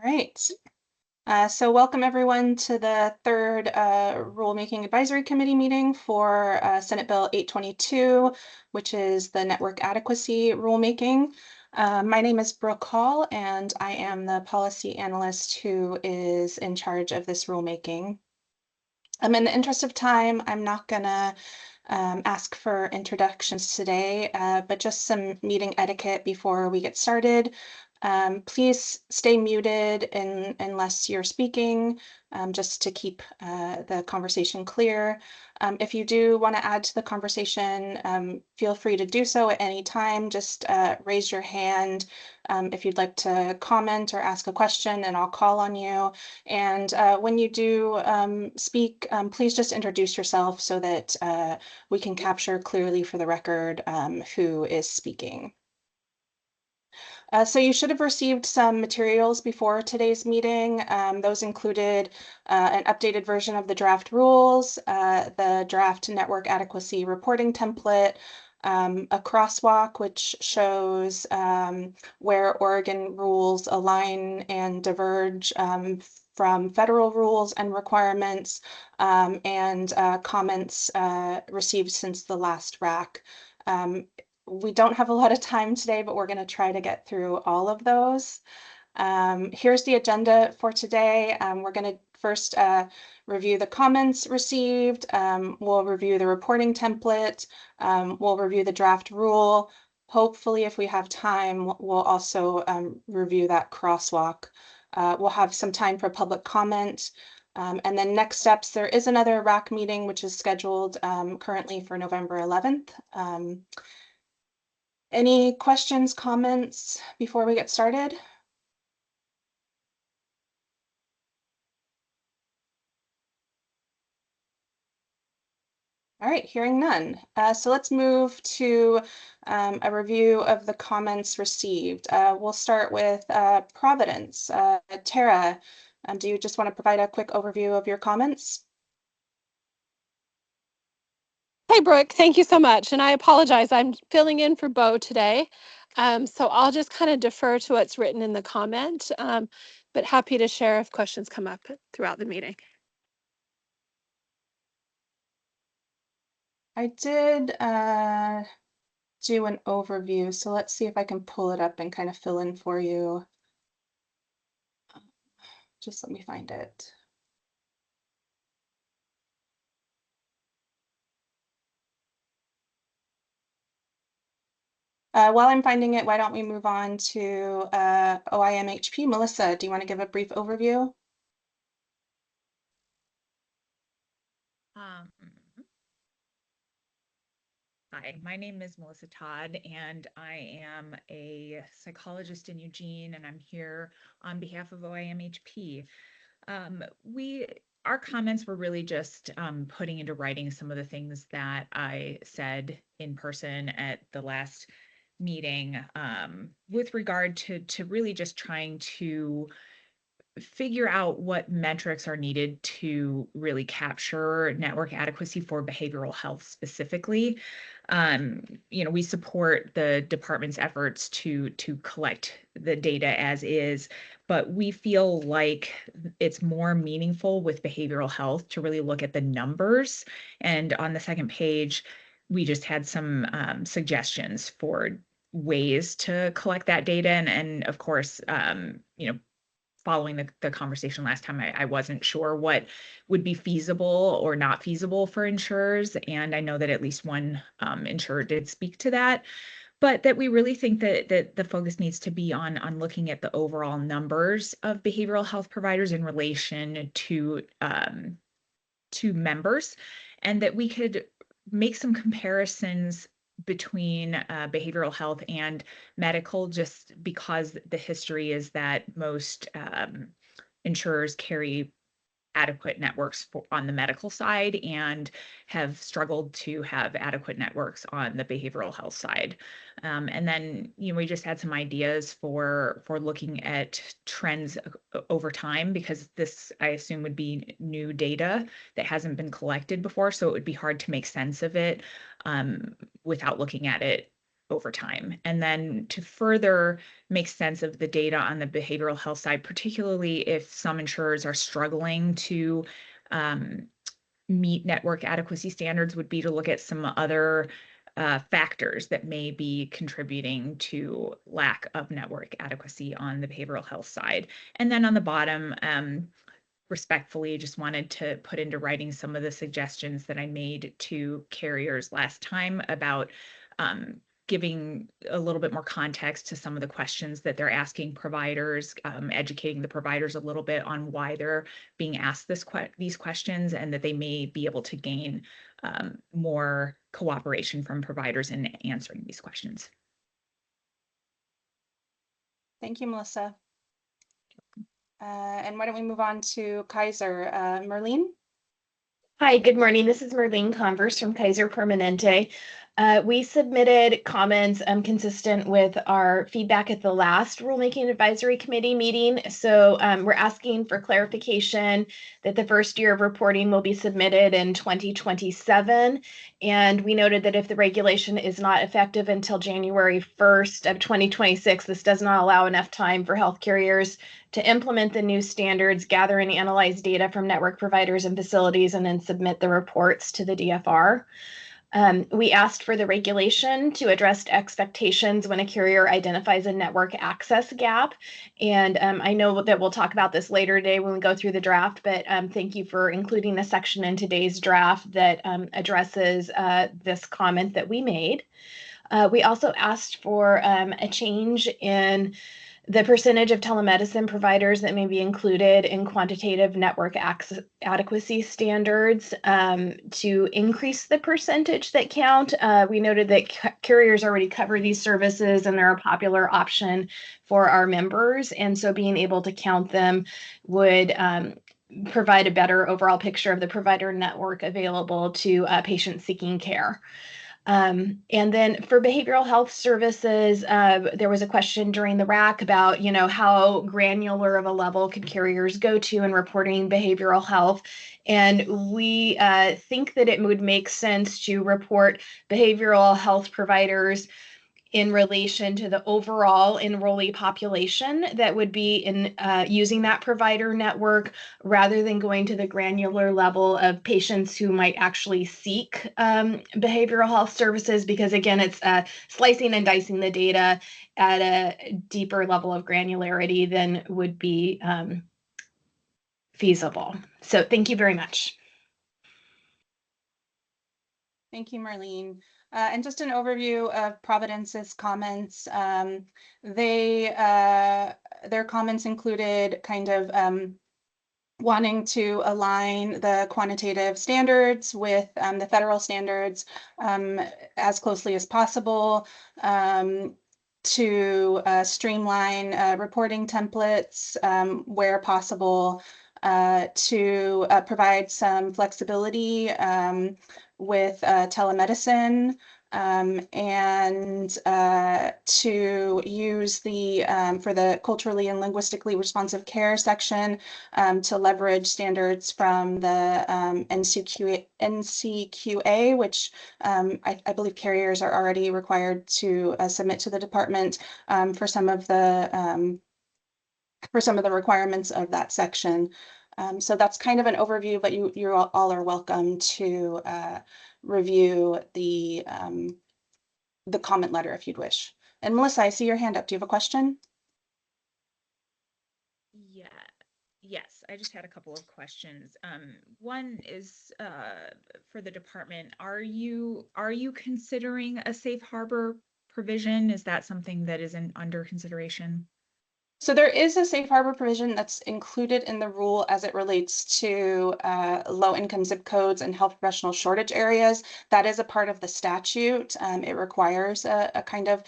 right. So welcome everyone to the third Rulemaking Advisory Committee meeting for Senate Bill 822, which is the Network Adequacy Rulemaking. My name is Brooke Hall, and I am the policy analyst who is in charge of this rulemaking. In the interest of time, I'm not gonna ask for introductions today, but just some meeting etiquette before we get started. Please stay muted unless you're speaking, just to keep the conversation clear. If you do want to add to the conversation, feel free to do so at any time. Just raise your hand if you'd like to comment or ask a question, and I'll call on you. And when you do speak, please just introduce yourself so that we can capture clearly for the record who is speaking. So you should have received some materials before today's meeting. Those included an updated version of the draft rules, the draft network adequacy reporting template, a crosswalk which shows where Oregon rules align and diverge from federal rules and requirements, and comments received since the last RAC. We don't have a lot of time today, but we're going to try to get through all of those. Here's the agenda for today. We're going to first review the comments received. We'll review the reporting template. We'll review the draft rule. Hopefully, if we have time, we'll also review that crosswalk. We'll have some time for public comment. And then next steps, there is another RAC meeting, which is scheduled currently for November 11th. Any questions, comments before we get started? All right, hearing none. So let's move to a review of the comments received. We'll start with Providence. Tara, do you just want to provide a quick overview of your comments? Hey, Brooke, thank you so much. And I apologize, I'm filling in for Bo today. So I'll just kind of defer to what's written in the comment, but happy to share if questions come up throughout the meeting. I did do an overview, so let's see if I can pull it up and kind of fill in for you. Just let me find it. While I'm finding it, why don't we move on to OIMHP? Melissa, do you want to give a brief overview? Hi, my name is Melissa Todd, and I am a psychologist in Eugene, and I'm here on behalf of OIMHP. Our comments were really just putting into writing some of the things that I said in person at the last meeting, with regard to really just trying to figure out what metrics are needed to really capture network adequacy for behavioral health specifically. We support the department's efforts to collect the data as is, but we feel like it's more meaningful with behavioral health to really look at the numbers. And on the second page, we just had some suggestions for ways to collect that data. And of course, following the conversation last time, I wasn't sure what would be feasible or not feasible for insurers. And I know that at least one insurer did speak to that, but that we really think that the focus needs to be on looking at the overall numbers of behavioral health providers in relation to members, and that we could make some comparisons between behavioral health and medical, just because the history is that most insurers carry adequate networks on the medical side and have struggled to have adequate networks on the behavioral health side. And then, we just had some ideas for looking at trends over time, because this, I assume, would be new data that hasn't been collected before. So it would be hard to make sense of it without looking at it over time. And then to further make sense of the data on the behavioral health side, particularly if some insurers are struggling to meet network adequacy standards, would be to look at some other factors that may be contributing to lack of network adequacy on the behavioral health side. And then on the bottom, respectfully, just wanted to put into writing some of the suggestions that I made to carriers last time about giving a little bit more context to some of the questions that they're asking providers, educating the providers a little bit on why they're being asked these questions, and that they may be able to gain more cooperation from providers in answering these questions. Thank you, Melissa. And why don't we move on to Kaiser? Merlene? Hi, good morning. This is Merlene Converse from Kaiser Permanente. We submitted comments consistent with our feedback at the last Rulemaking Advisory Committee meeting. So we're asking for clarification that the first year of reporting will be submitted in 2027. And we noted that if the regulation is not effective until January 1st of 2026, this does not allow enough time for health carriers to implement the new standards, gather and analyze data from network providers and facilities, and then submit the reports to the DFR. We asked for the regulation to address expectations when a carrier identifies a network access gap. And I know that we'll talk about this later today when we go through the draft, but thank you for including a section in today's draft that addresses this comment that we made. We also asked for a change in the percentage of telemedicine providers that may be included in quantitative network adequacy standards to increase the percentage that count. We noted that carriers already cover these services and they're a popular option for our members. And so being able to count them would provide a better overall picture of the provider network available to patients seeking care. And then for behavioral health services, there was a question during the RAC about, how granular of a level could carriers go to in reporting behavioral health. And we think that it would make sense to report behavioral health providers in relation to the overall enrollee population that would be in using that provider network, rather than going to the granular level of patients who might actually seek behavioral health services, because again, it's slicing and dicing the data at a deeper level of granularity than would be feasible. So thank you very much. Thank you, Marlene. And just an overview of Providence's comments. Their comments included kind of wanting to align the quantitative standards with the federal standards as closely as possible, to streamline reporting templates where possible, to provide some flexibility with telemedicine, and to use for the culturally and linguistically responsive care section, to leverage standards from the NCQA, which I believe carriers are already required to submit to the department for some of the requirements of that section. So that's kind of an overview, but you all are welcome to review the comment letter if you'd wish. And Melissa, I see your hand up. Do you have a question? Yeah. Yes, I just had a couple of questions. One is for the department. Are you considering a safe harbor provision? Is that something that is under consideration? So there is a safe harbor provision that's included in the rule as it relates to low-income zip codes and health professional shortage areas. That is a part of the statute. It requires a kind of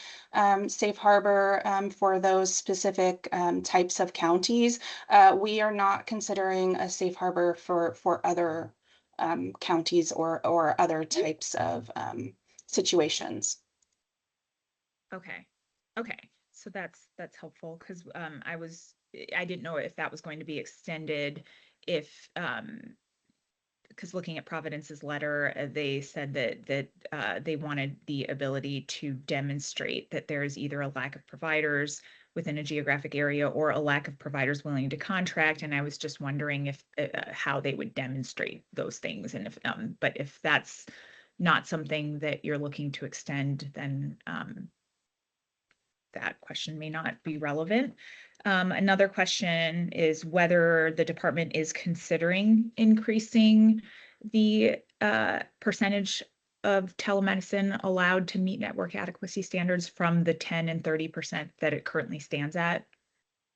safe harbor for those specific types of counties. We are not considering a safe harbor for other counties or other types of situations. Okay. Okay. So that's helpful, because I didn't know if that was going to be extended, if because looking at Providence's letter, they said that they wanted the ability to demonstrate that there is either a lack of providers within a geographic area or a lack of providers willing to contract. And I was just wondering if how they would demonstrate those things. And if but if that's not something that you're looking to extend, then that question may not be relevant. Another question is whether the department is considering increasing the percentage of telemedicine allowed to meet network adequacy standards from the 10 and 30% that it currently stands at.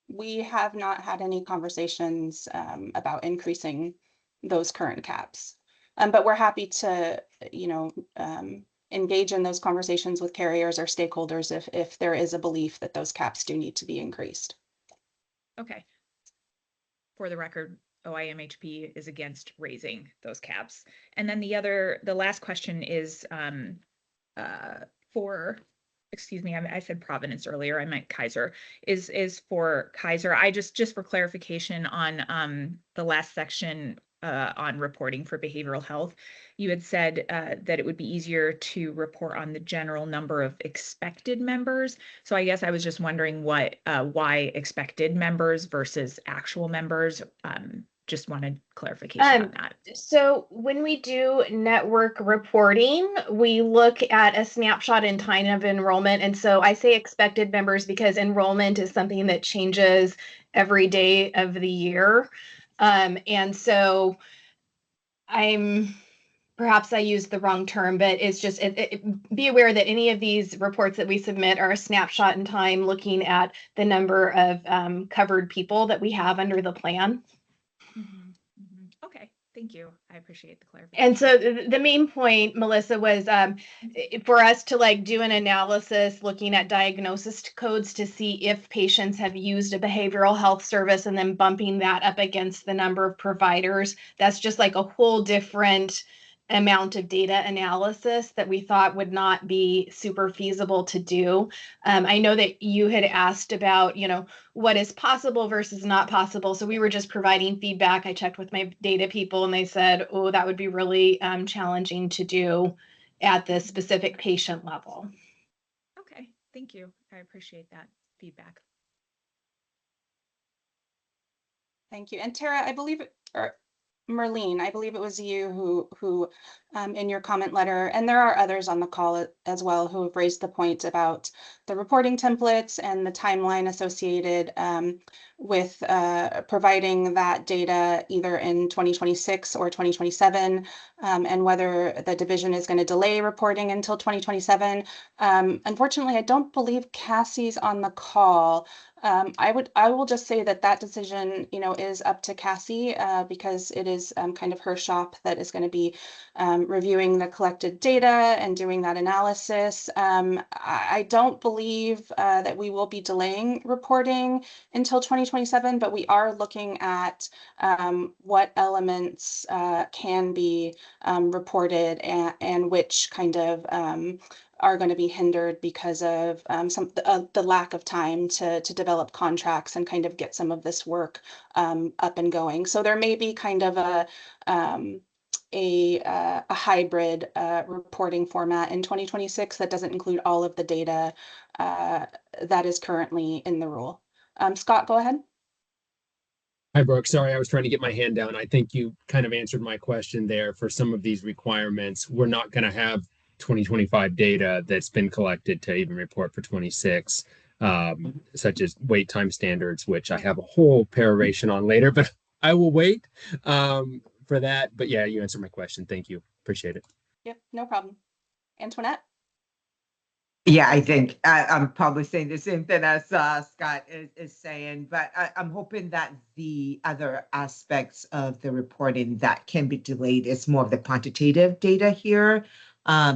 We have not had any conversations about increasing those current caps. But we're happy to, engage in those conversations with carriers or stakeholders if there is a belief that those caps do need to be increased. Okay. For the record, OIMHP is against raising those caps. And then the last question is for, excuse me, I said Providence earlier, I meant Kaiser, is for Kaiser. I just for clarification on the last section on reporting for behavioral health, you had said that it would be easier to report on the general number of expected members. So I guess I was just wondering why expected members versus actual members. Just wanted clarification on that. So when we do network reporting, we look at a snapshot in time of enrollment. And so I say expected members because enrollment is something that changes every day of the year. And so perhaps I used the wrong term, but it's just be aware that any of these reports that we submit are a snapshot in time looking at the number of covered people that we have under the plan. Okay, thank you. I appreciate the clarification. And so the main point, Melissa, was for us to do an analysis looking at diagnosis codes to see if patients have used a behavioral health service and then bumping that up against the number of providers. That's just a whole different amount of data analysis that we thought would not be super feasible to do. I know that you had asked about, what is possible versus not possible. So we were just providing feedback. I checked with my data people and they said, oh, that would be really challenging to do at the specific patient level. Okay, thank you. I appreciate that feedback. Thank you. And Tara, I believe, or Merlene, I believe it was you who in your comment letter, and there are others on the call as well who have raised the point about the reporting templates and the timeline associated with providing that data either in 2026 or 2027, and whether the division is going to delay reporting until 2027. Unfortunately, I don't believe Cassie's on the call. I will just say that decision, is up to Cassie because it is kind of her shop that is going to be reviewing the collected data and doing that analysis. I don't believe that we will be delaying reporting until 2027, but we are looking at what elements can be reported and which kind of are going to be hindered because of the lack of time to develop contracts and kind of get some of this work up and going. So there may be kind of a hybrid reporting format in 2026 that doesn't include all of the data that is currently in the rule. Scott, go ahead. Hi, Brooke. Sorry, I was trying to get my hand down. I think you kind of answered my question there. For some of these requirements, we're not going to have 2025 data that's been collected to even report for 26, such as wait time standards, which I have a whole peroration on later, but I will wait for that. But yeah, you answered my question. Thank you. Appreciate it. Yep, no problem. Antoinette? Yeah, I think I'm probably saying the same thing as Scott is saying, but I'm hoping that the other aspects of the reporting that can be delayed is more of the quantitative data here,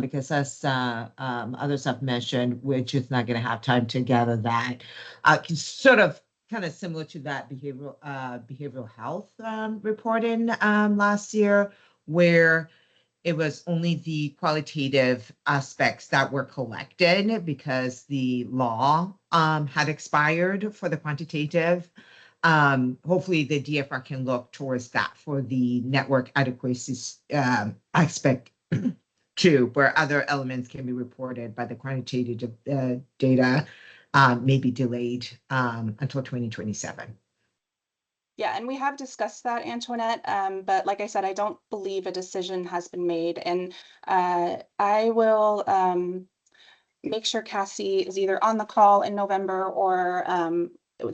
because as others have mentioned, we're just not going to have time to gather that. Sort of kind of similar to that behavioral health reporting last year, where it was only the qualitative aspects that were collected because the law had expired for the quantitative hopefully the DFR can look towards that for the network adequacy aspect too, where other elements can be reported, but the quantitative data may be delayed until 2027. Yeah, and we have discussed that, Antoinette, but like I said, I don't believe a decision has been made. And I will make sure Cassie is either on the call in November or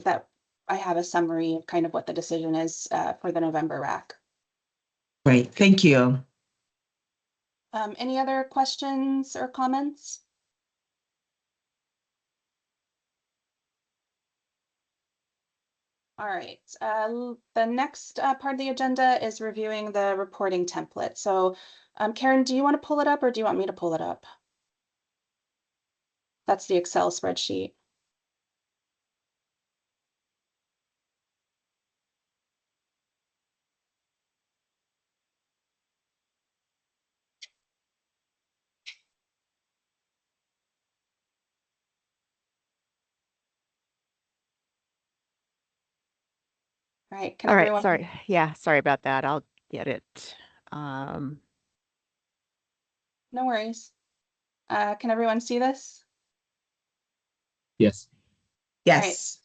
that I have a summary of kind of what the decision is for the November RAC. Great, thank you. Any other questions or comments? All right, the next part of the agenda is reviewing the reporting template. So Karen, do you want to pull it up or do you want me to pull it up? That's the Excel spreadsheet. All right, can All right, everyone? sorry. Yeah, sorry about that. I'll get it. No worries. Can everyone see this? Yes. Yes.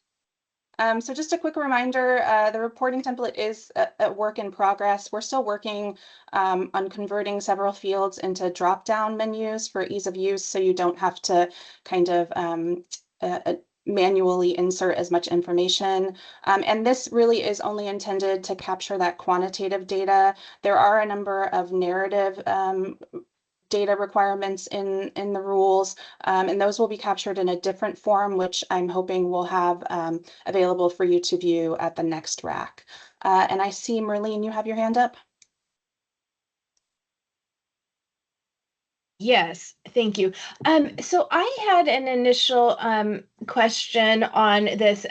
So just a quick reminder, the reporting template is a work in progress. We're still working on converting several fields into drop-down menus for ease of use, so you don't have to kind of manually insert as much information. And this really is only intended to capture that quantitative data. There are a number of narrative data requirements in the rules, and those will be captured in a different form, which I'm hoping we'll have available for you to view at the next RAC. And I see, Merlene, you have your hand up. Yes, thank you. So I had an initial question on this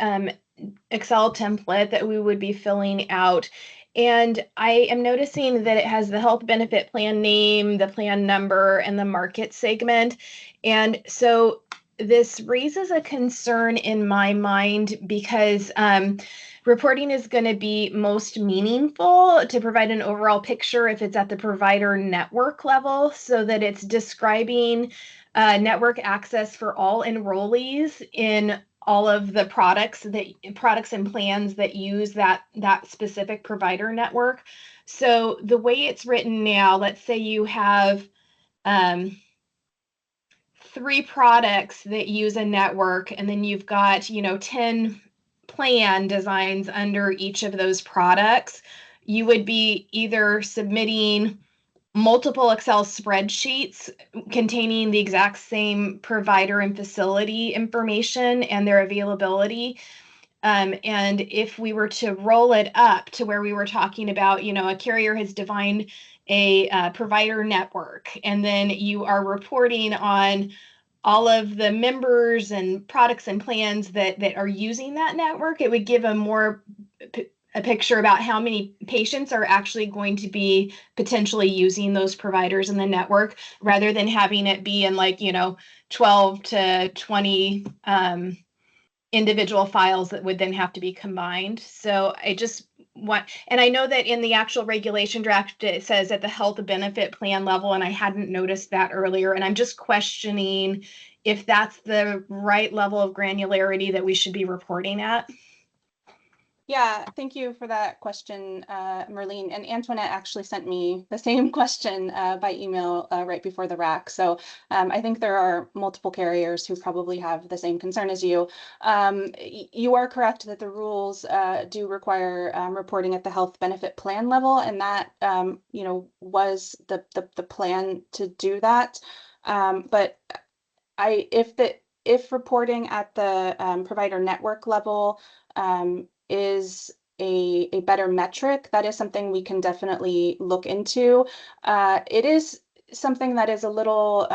Excel template that we would be filling out. And I am noticing that it has the health benefit plan name, the plan number, and the market segment. And so this raises a concern in my mind because reporting is going to be most meaningful to provide an overall picture if it's at the provider network level, so that it's describing network access for all enrollees in all of the products and plans that use that specific provider network. So the way it's written now, let's say you have 3 products that use a network, and then you've got 10 plan designs under each of those products. You would be either submitting multiple Excel spreadsheets containing the exact same provider and facility information and their availability. And if we were to roll it up to where we were talking about, a carrier has defined a provider network, and then you are reporting on all of the members and products and plans that are using that network, it would give a picture about how many patients are actually going to be potentially using those providers in the network, rather than having it be in 12 to 20 individual files that would then have to be combined. So I just want, and I know that in the actual regulation draft, it says at the health benefit plan level, and I hadn't noticed that earlier. And I'm just questioning if that's the right level of granularity that we should be reporting at. Yeah, thank you for that question, Merlene. And Antoinette actually sent me the same question by email right before the RAC. So I think there are multiple carriers who probably have the same concern as you. You are correct that the rules do require reporting at the health benefit plan level, and that was the plan to do that. But if reporting at the provider network level is a better metric, that is something we can definitely look into. It is something that is a little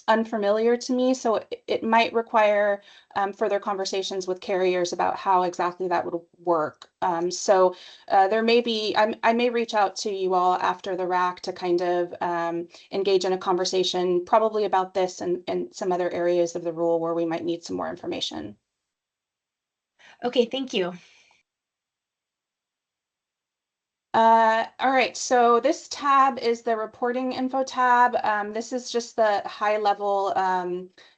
unfamiliar to me, so it might require further conversations with carriers about how exactly that would work. So there may be, I may reach out to you all after the RAC to kind of engage in a conversation probably about this and some other areas of the rule where we might need some more information. Okay, thank you. All right, so this tab is the reporting info tab. This is just the high level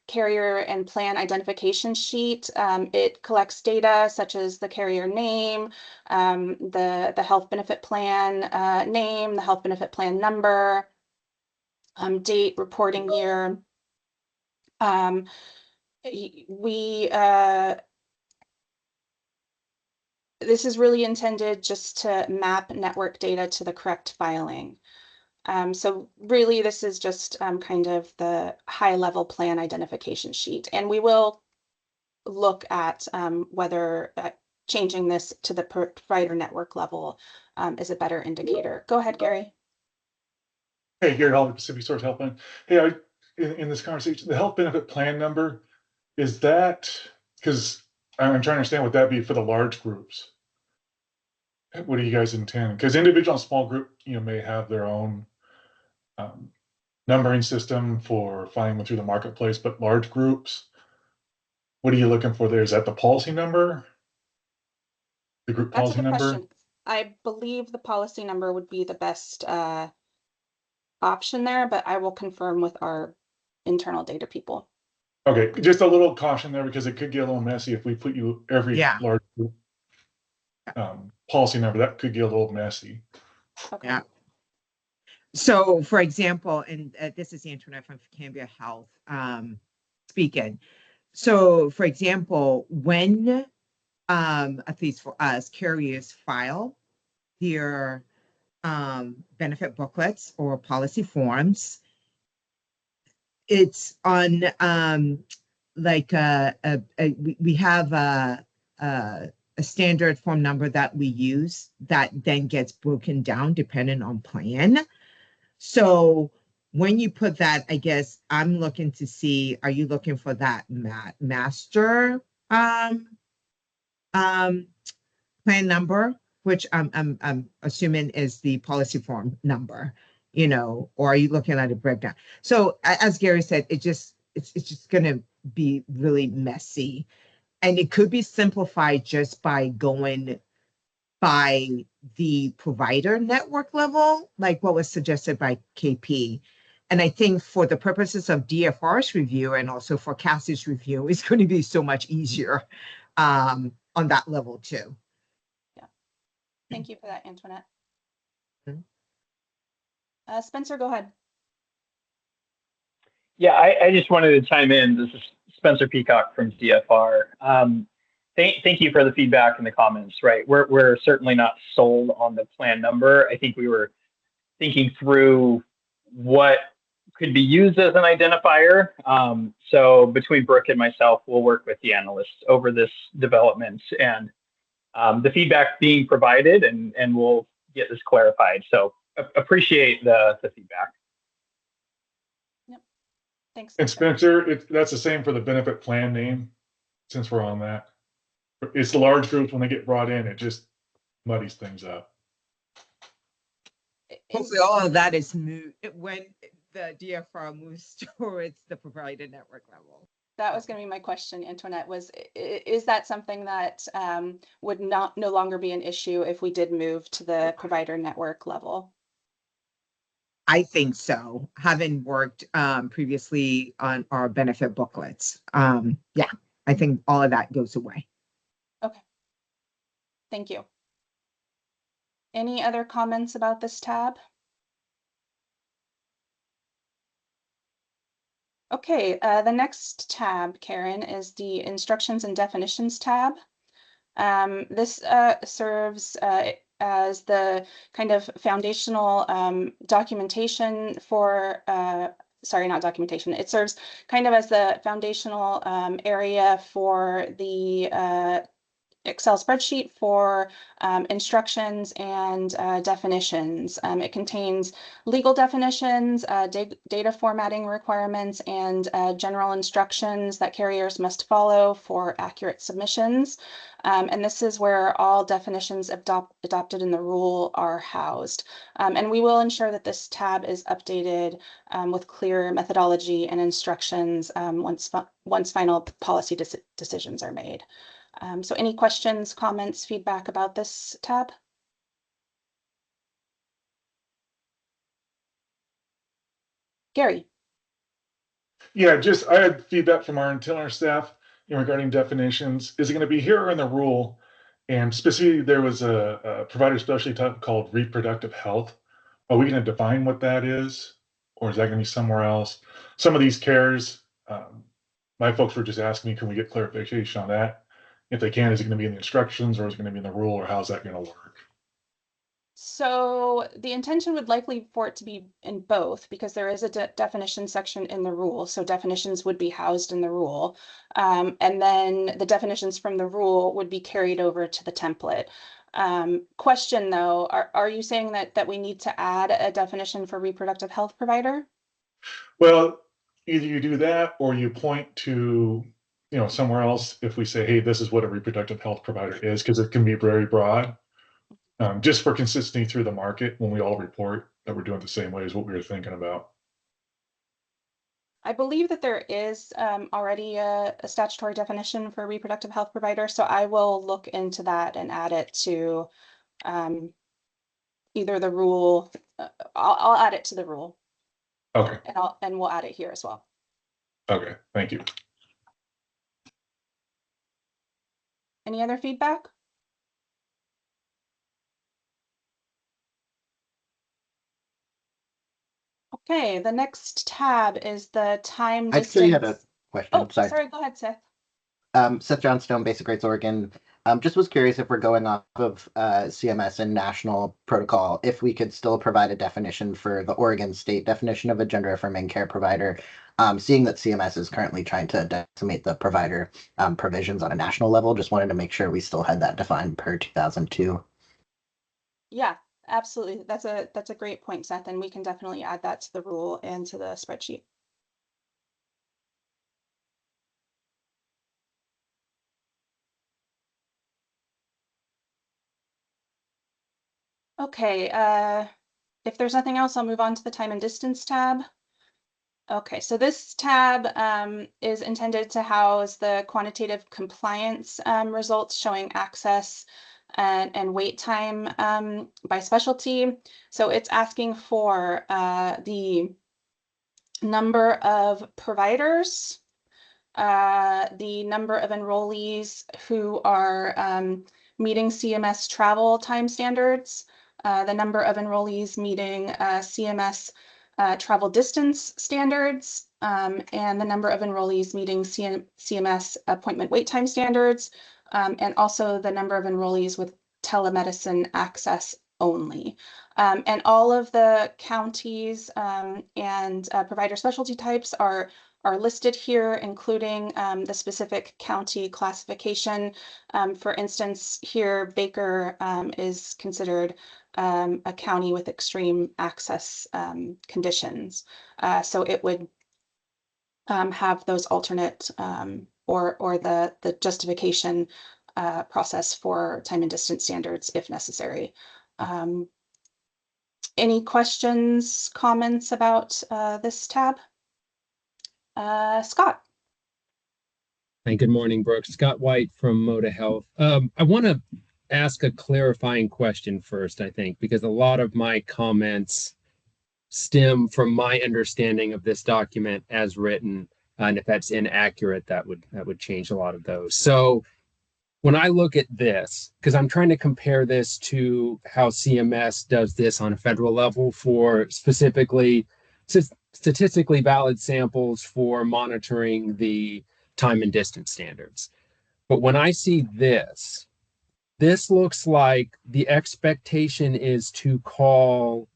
carrier and plan identification sheet. It collects data such as the carrier name, the health benefit plan name, the health benefit plan number, date, reporting year. This is really intended just to map network data to the correct filing. So really, this is just kind of the high-level plan identification sheet. And we will look at whether changing this to the provider network level is a better indicator. Go ahead, Gary. Hey, Gary Hall, Pacific Source Health Plan. Hey, in this conversation, the health benefit plan number, is that, because I'm trying to understand what that'd be for the large groups. What do you guys intend? Because individual and small group, may have their own numbering system for finding them through the marketplace, but large groups, what are you looking for there? Is that the policy number? The group That's a policy good number? question. I believe the policy number would be the best option there, but I will confirm with our internal data people. Okay, just a little caution there because it could get a little messy if we put you every Yeah. large group policy number. That could get a little messy. Okay. Yeah. So, for example, and this is Antoinette from Cambria Health speaking. So, for example, when at least for us, carriers file their benefit booklets or policy forms, it's on we have a standard form number that we use that then gets broken down depending on plan. So when you put that, I guess I'm looking to see, are you looking for that master plan number, which I'm assuming is the policy form number, or are you looking at a breakdown? So as Gary said, it's just going to be really messy, and it could be simplified just by going by the provider network level, like what was suggested by KP. And I think for the purposes of DFR's review and also for Cassie's review, it's going to be so much easier on that level too. Yeah. Thank you for that, Antoinette. Mm-hmm. Spencer, go ahead. Yeah, I just wanted to chime in. This is Spencer Peacock from DFR. Thank you for the feedback and the comments, right? We're certainly not sold on the plan number. I think we were thinking through what could be used as an identifier. So between Brooke and myself, we'll work with the analysts over this development and the feedback being provided, and we'll get this clarified. So appreciate the feedback. Yep. Thanks. And Spencer, that's the same for the benefit plan name, since we're on that. It's the large groups, when they get brought in, it just muddies things up. Hopefully all of that is moved when the DFR moves towards the provider network level. That was going to be my question, Antoinette, is that something that would no longer be an issue if we did move to the provider network level? I think so, having worked previously on our benefit booklets. Yeah, I think all of that goes away. Okay. Thank you. Any other comments about this tab? Okay, the next tab, Karen, is the instructions and definitions tab. This serves as the kind of foundational documentation for, sorry, not documentation. It serves kind of as the foundational area for the Excel spreadsheet for instructions and definitions. It contains legal definitions, data formatting requirements, and general instructions that carriers must follow for accurate submissions. And this is where all definitions adopted in the rule are housed. And we will ensure that this tab is updated with clear methodology and instructions once final policy decisions are made. So any questions, comments, feedback about this tab? Gary. Yeah, just I had feedback from our internal staff regarding definitions. Is it going to be here or in the rule? And specifically, there was a provider specialty type called reproductive health. Are we going to define what that is, or is that going to be somewhere else? Some of these cares, my folks were just asking me, can we get clarification on that? If they can, is it going to be in the instructions, or is it going to be in the rule, or how's that going to work? So the intention would likely for it to be in both, because there is a definition section in the rule. So definitions would be housed in the rule. And then the definitions from the rule would be carried over to the template. Question though, are you saying that we need to add a definition for reproductive health provider? Well, either you do that or you point to somewhere else if we say, hey, this is what a reproductive health provider is, because it can be very broad. Just for consistency through the market when we all report that we're doing it the same way as what we were thinking about. I believe that there is already a statutory definition for reproductive health provider, so I will look into that and add it to either the rule. I'll add it to the rule. Okay. And we'll add it here as well. Okay, thank you. Any other feedback? Okay, the next tab is the time I actually had a distance. question. Oh, sorry, go ahead, Seth. Seth Johnstone, Basic Rates Oregon. Just was curious if we're going off of CMS and national protocol, if we could still provide a definition for the Oregon state definition of a gender affirming care provider, seeing that CMS is currently trying to decimate the provider provisions on a national level. Just wanted to make sure we still had that defined per 2002. Yeah, absolutely. That's a great point, Seth, and we can definitely add that to the rule and to the spreadsheet. Okay, if there's nothing else, I'll move on to the time and distance tab. Okay, so this tab is intended to house the quantitative compliance results showing access and wait time by specialty. So it's asking for the number of providers, the number of enrollees who are meeting CMS travel time standards, the number of enrollees meeting CMS travel distance standards, and the number of enrollees meeting CMS appointment wait time standards, and also the number of enrollees with telemedicine access only. And all of the counties and provider specialty types are listed here, including the specific county classification. For instance, here, Baker is considered a county with extreme access conditions. So it would have those alternate or the justification process for time and distance standards if necessary. Any questions, comments about this tab? Scott. Hey, good morning, Brooke. Scott White from Moda Health. I want to ask a clarifying question first, I think, because a lot of my comments stem from my understanding of this document as written, and if that's inaccurate, that would change a lot of those. So when I look at this, because I'm trying to compare this to how CMS does this on a federal level for specifically statistically valid samples for monitoring the time and distance standards. But when I see this looks like the expectation is to call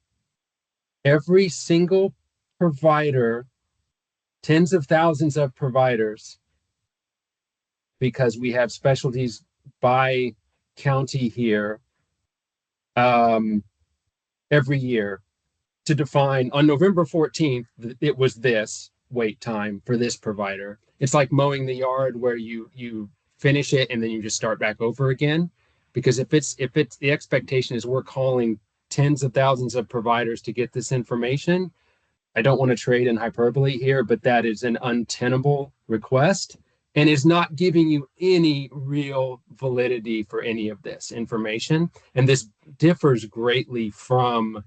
every single provider, tens of thousands of providers, because we have specialties by county here every year, to define on November 14th, it was this wait time for this provider. It's like mowing the yard where you finish it and then you just start back over again. Because if it's the expectation is we're calling tens of thousands of providers to get this information, I don't want to trade in hyperbole here, but that is an untenable request and is not giving you any real validity for any of this information. And this differs greatly from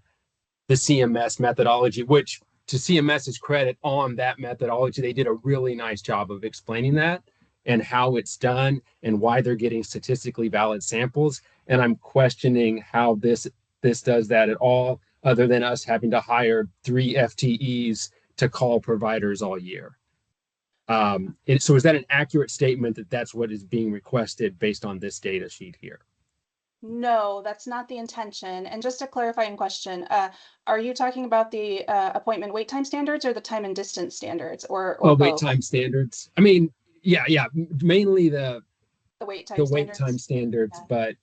the CMS methodology, which to CMS's credit on that methodology, they did a really nice job of explaining that and how it's done and why they're getting statistically valid samples. And I'm questioning how this does that at all, other than us having to hire 3 FTEs to call providers all year. So is that an accurate statement that that's what is being requested based on this data sheet here? No, that's not the intention. And just a clarifying question, are you talking about the appointment wait time standards or the time and distance standards, or Wait both? time standards. I mean, yeah, mainly the wait time wait standards. time standards, Yeah. but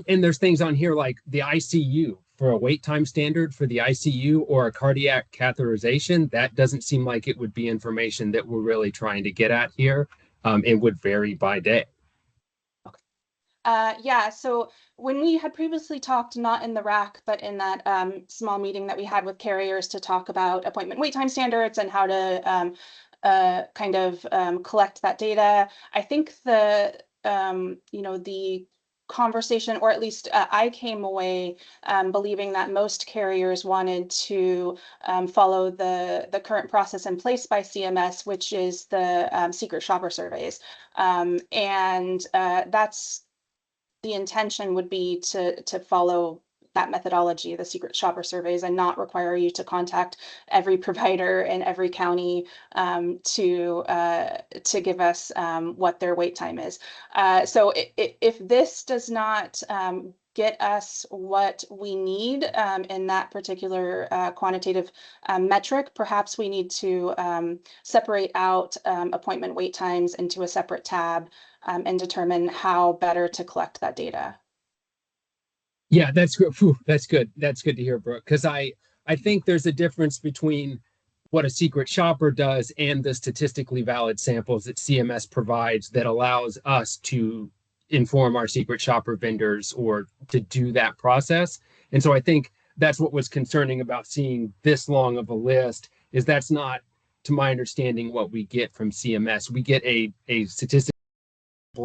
and there's things on here like the ICU for a wait time standard for the ICU or a cardiac catheterization. That doesn't seem like it would be information that we're really trying to get at here. It would vary by day. Yeah, so when we had previously talked, not in the RAC, but in that small meeting that we had with carriers to talk about appointment wait time standards and how to kind of collect that data, I think the the conversation, or at least I came away believing that most carriers wanted to follow the current process in place by CMS, which is the secret shopper surveys. And that's the intention would be to follow that methodology, the secret shopper surveys, and not require you to contact every provider in every county to give us what their wait time is. So if this does not get us what we need in that particular quantitative metric, perhaps we need to separate out appointment wait times into a separate tab and determine how better to collect that data. Yeah, that's good. That's good. That's good to hear, Brooke, because I think there's a difference between what a secret shopper does and the statistically valid samples that CMS provides that allows us to inform our secret shopper vendors or to do that process. And so I think that's what was concerning about seeing this long of a list, is that's not, to my understanding, what we get from CMS. We get a statistical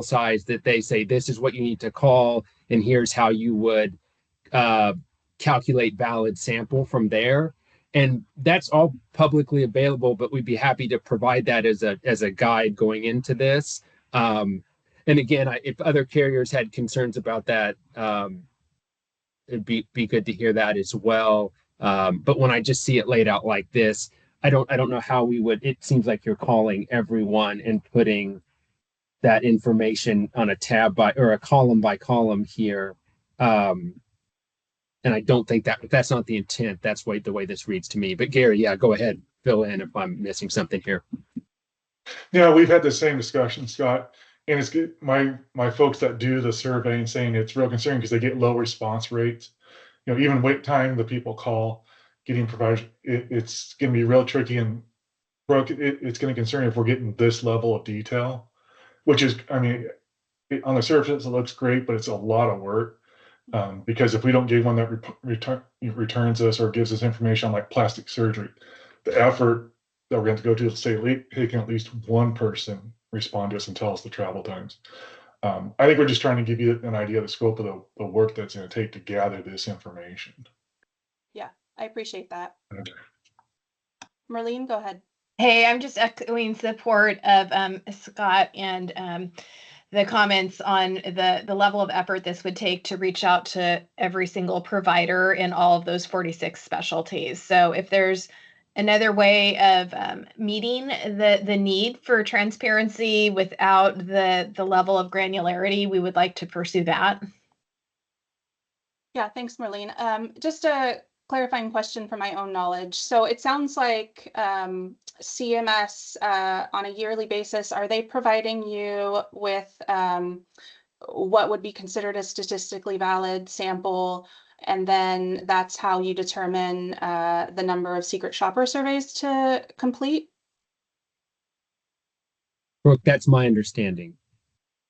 size that they say this is what you need to call, and here's how you would calculate valid sample from there. And that's all publicly available, but we'd be happy to provide that as a guide going into this. And again, if other carriers had concerns about that, it'd be good to hear that as well. But when I just see it laid out like this, I don't know how we would. It seems like you're calling everyone and putting that information on a tab by or a column by column here. And I don't think that's not the intent. That's the way this reads to me. But Gary, yeah, go ahead, fill in if I'm missing something here. Yeah, we've had the same discussion, Scott, and it's good. My folks that do the surveying saying it's real concerning because they get low response rates. Even wait time, the people call, getting providers, it's going to be real tricky. And Brooke, it's going to concern if we're getting this level of detail, which is, I mean, on the surface it looks great, but it's a lot of work. Because if we don't get one that returns us or gives us information on like plastic surgery, the effort that we're going to go to say, hey, can at least one person respond to us and tell us the travel times. I think we're just trying to give you an idea of the scope of the work that's going to take to gather this information. Yeah, I appreciate that. Okay. Marlene, go ahead. Hey, I'm just echoing support of Scott and the comments on the level of effort this would take to reach out to every single provider in all of those 46 specialties. So if there's another way of meeting the need for transparency without the level of granularity, we would like to pursue that. Yeah, thanks, Marlene. Just a clarifying question for my own knowledge. So it sounds like CMS on a yearly basis, are they providing you with what would be considered a statistically valid sample? And then that's how you determine the number of secret shopper surveys to complete? Brooke, that's my understanding.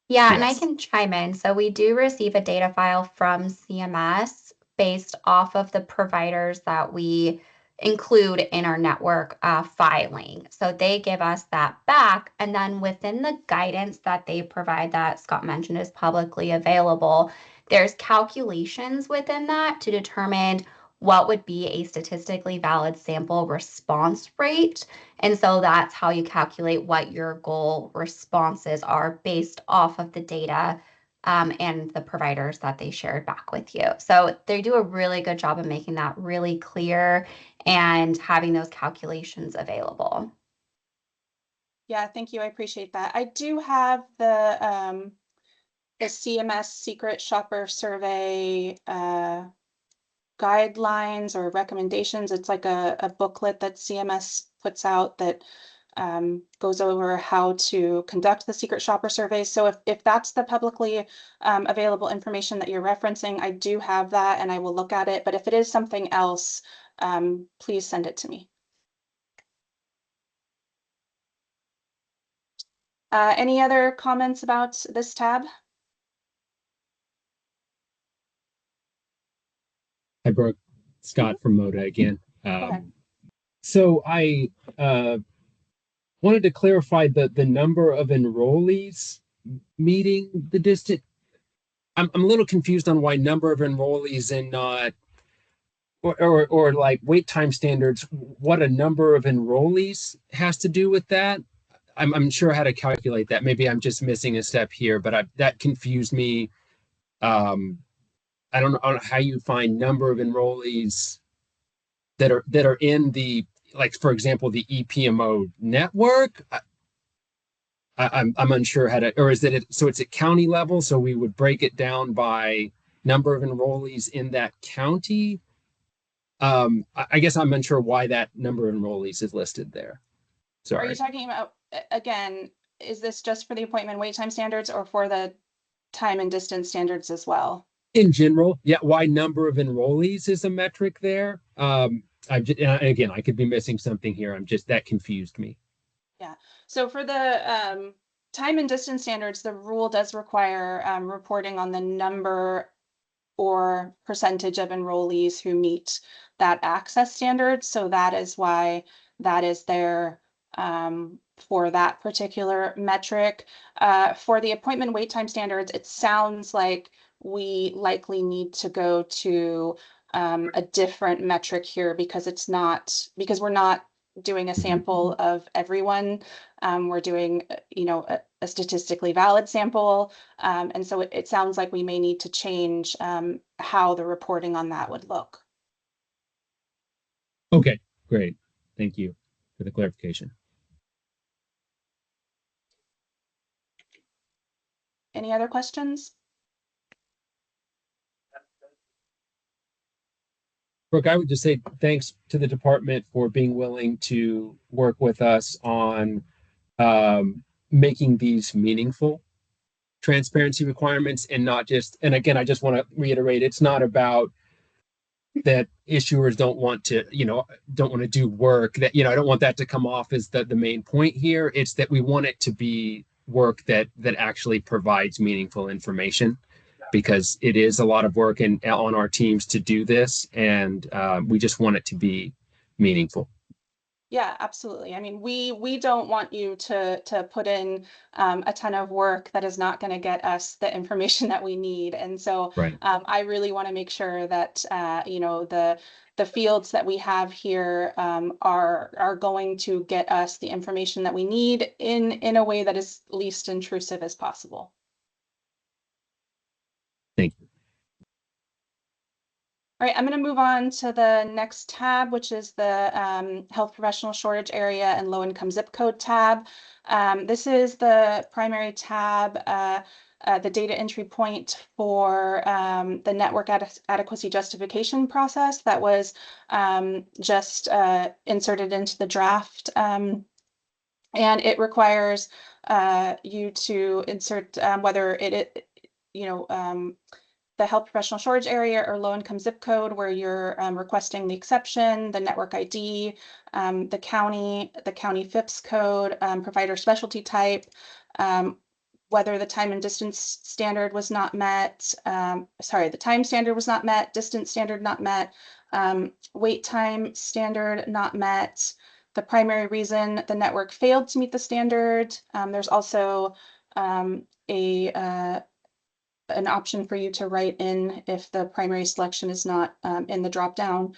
Yeah, and I Yes. can chime in. So we do receive a data file from CMS based off of the providers that we include in our network filing. So they give us that back. And then within the guidance that they provide that Scott mentioned is publicly available, there's calculations within that to determine what would be a statistically valid sample response rate. And so that's how you calculate what your goal responses are based off of the data and the providers that they shared back with you. So they do a really good job of making that really clear and having those calculations available. Yeah, thank you. I appreciate that. I do have the CMS Secret Shopper Survey guidelines or recommendations. It's like a booklet that CMS puts out that goes over how to conduct the secret shopper survey. So if that's the publicly available information that you're referencing, I do have that and I will look at it. But if it is something else, please send it to me. Any other comments about this tab? Hi, Brooke. Scott from Moda again. Go ahead. So I wanted to clarify the number of enrollees meeting the distance. I'm a little confused on why number of enrollees and not or like wait time standards, what a number of enrollees has to do with that. I'm sure how to calculate that. Maybe I'm just missing a step here, but that confused me. I don't know how you find number of enrollees that are in the, like, for example, the EPMO network. I'm unsure how to, or is it so it's at county level, so we would break it down by number of enrollees in that county. I guess I'm unsure why that number of enrollees is listed there. Sorry. Are you talking about, again, is this just for the appointment wait time standards or for the time and distance standards as well? In general, yeah. Why number of enrollees is a metric there. Again, I could be missing something here. That confused me. Yeah. So for the time and distance standards, the rule does require reporting on the number or percentage of enrollees who meet that access standard. So that is why that is there for that particular metric. For the appointment wait time standards, it sounds like we likely need to go to a different metric here because we're not doing a sample of everyone. We're doing, a statistically valid sample. And so it sounds like we may need to change how the reporting on that would look. Okay, great. Thank you for the clarification. Any other questions? Brooke, I would just say thanks to the department for being willing to work with us on making these meaningful transparency requirements and not just, and again, I just want to reiterate, it's not about that issuers don't want to do work that, I don't want that to come off as the main point here. It's that we want it to be work that actually provides meaningful information, because it is a lot of work on our teams to do this, and we just want it to be meaningful. Yeah, absolutely. I mean, we don't want you to put in a ton of work that is not going to get us the information that we need. And so Right. I really want to make sure that the fields that we have here are going to get us the information that we need in a way that is least intrusive as possible. Thank you. All right, I'm going to move on to the next tab, which is the health professional shortage area and low income zip code tab. This is the primary tab, the data entry point for the network adequacy justification process that was just inserted into the draft. And it requires you to insert whether the health professional shortage area or low income zip code where you're requesting the exception, the network ID, the county FIPS code, provider specialty type, whether the time and distance standard was not met, the time standard was not met, distance standard not met, wait time standard not met, the primary reason the network failed to meet the standard. There's also a an option for you to write in if the primary selection is not in the drop down.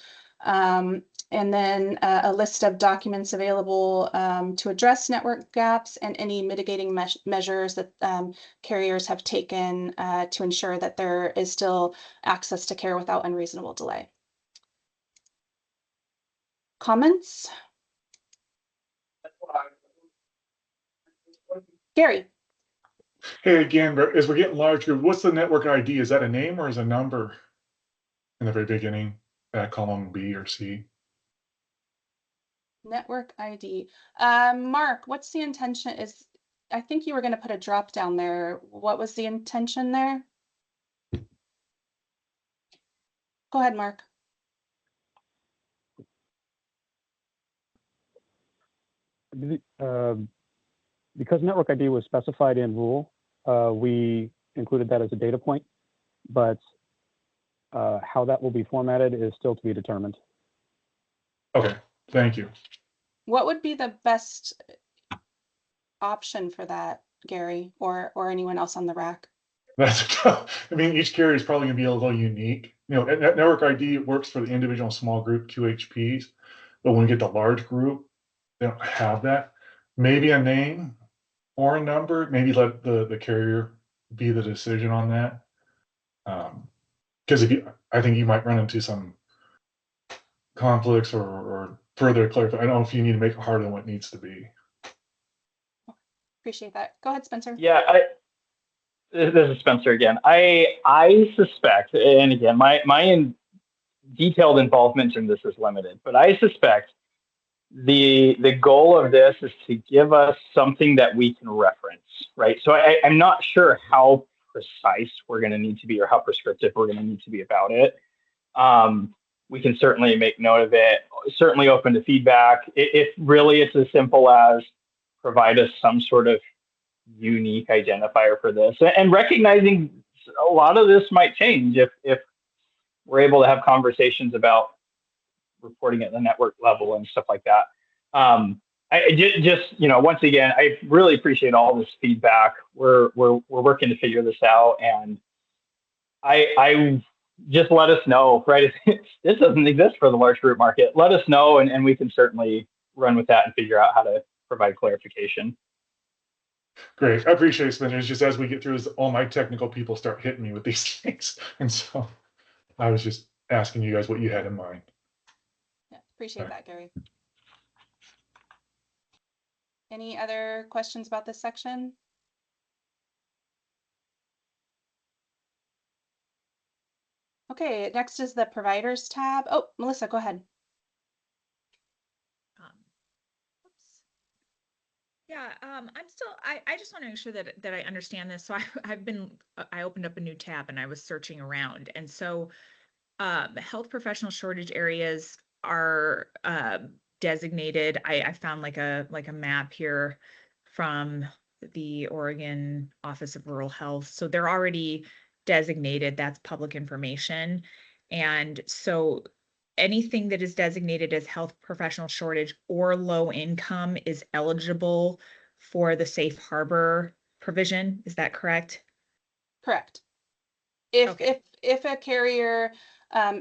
And then a list of documents available to address network gaps and any mitigating measures that carriers have taken to ensure that there is still access to care without unreasonable delay. Comments? Gary. Hey, again, as we're getting larger, what's the network ID? Is that a name or is a number in the very beginning, column B or C? Network ID. Mark, what's the intention? I think you were going to put a drop down there. What was the intention there? Go ahead, Mark. Because network ID was specified in rule, we included that as a data point, but how that will be formatted is still to be determined. Okay, thank you. What would be the best option for that, Gary, or anyone else on the RAC? That's tough. I mean, each carrier is probably going to be a little unique. You know, network ID works for the individual small group QHPs, but when we get to large group, they don't have that. Maybe a name or a number. Maybe let the carrier be the decision on that. Because I think you might run into some conflicts or further clarify. I don't know if you need to make it harder than what it needs to be. Appreciate that. Go ahead, Spencer. Yeah, this is Spencer again. I suspect, and again, my detailed involvement in this is limited, but I suspect the goal of this is to give us something that we can reference, right? So I'm not sure how precise we're going to need to be or how prescriptive we're going to need to be about it. We can certainly make note of it, certainly open to feedback. If really it's as simple as provide us some sort of unique identifier for this, and recognizing a lot of this might change if we're able to have conversations about reporting at the network level and stuff like that. I just, you know, once again, I really appreciate all this feedback. We're working to figure this out, and I just let us know, right? This doesn't exist for the large group market. Let us know, and we can certainly run with that and figure out how to provide clarification. Great, I appreciate it, Spencer. It's just as we get through this, all my technical people start hitting me with these things, and so I was just asking you guys what you had in mind. Yeah, appreciate that, Gary. Any other questions about this section? Okay, next is the providers tab. Oh, Melissa, go ahead. Yeah, I just want to make sure that I understand this. So I opened up a new tab and I was searching around. And so health professional shortage areas are designated. I found like a map here from the Oregon Office of Rural Health. So they're already designated. That's public information. And so anything that is designated as health professional shortage or low income is eligible for the safe harbor provision. Is that correct? Correct. If a carrier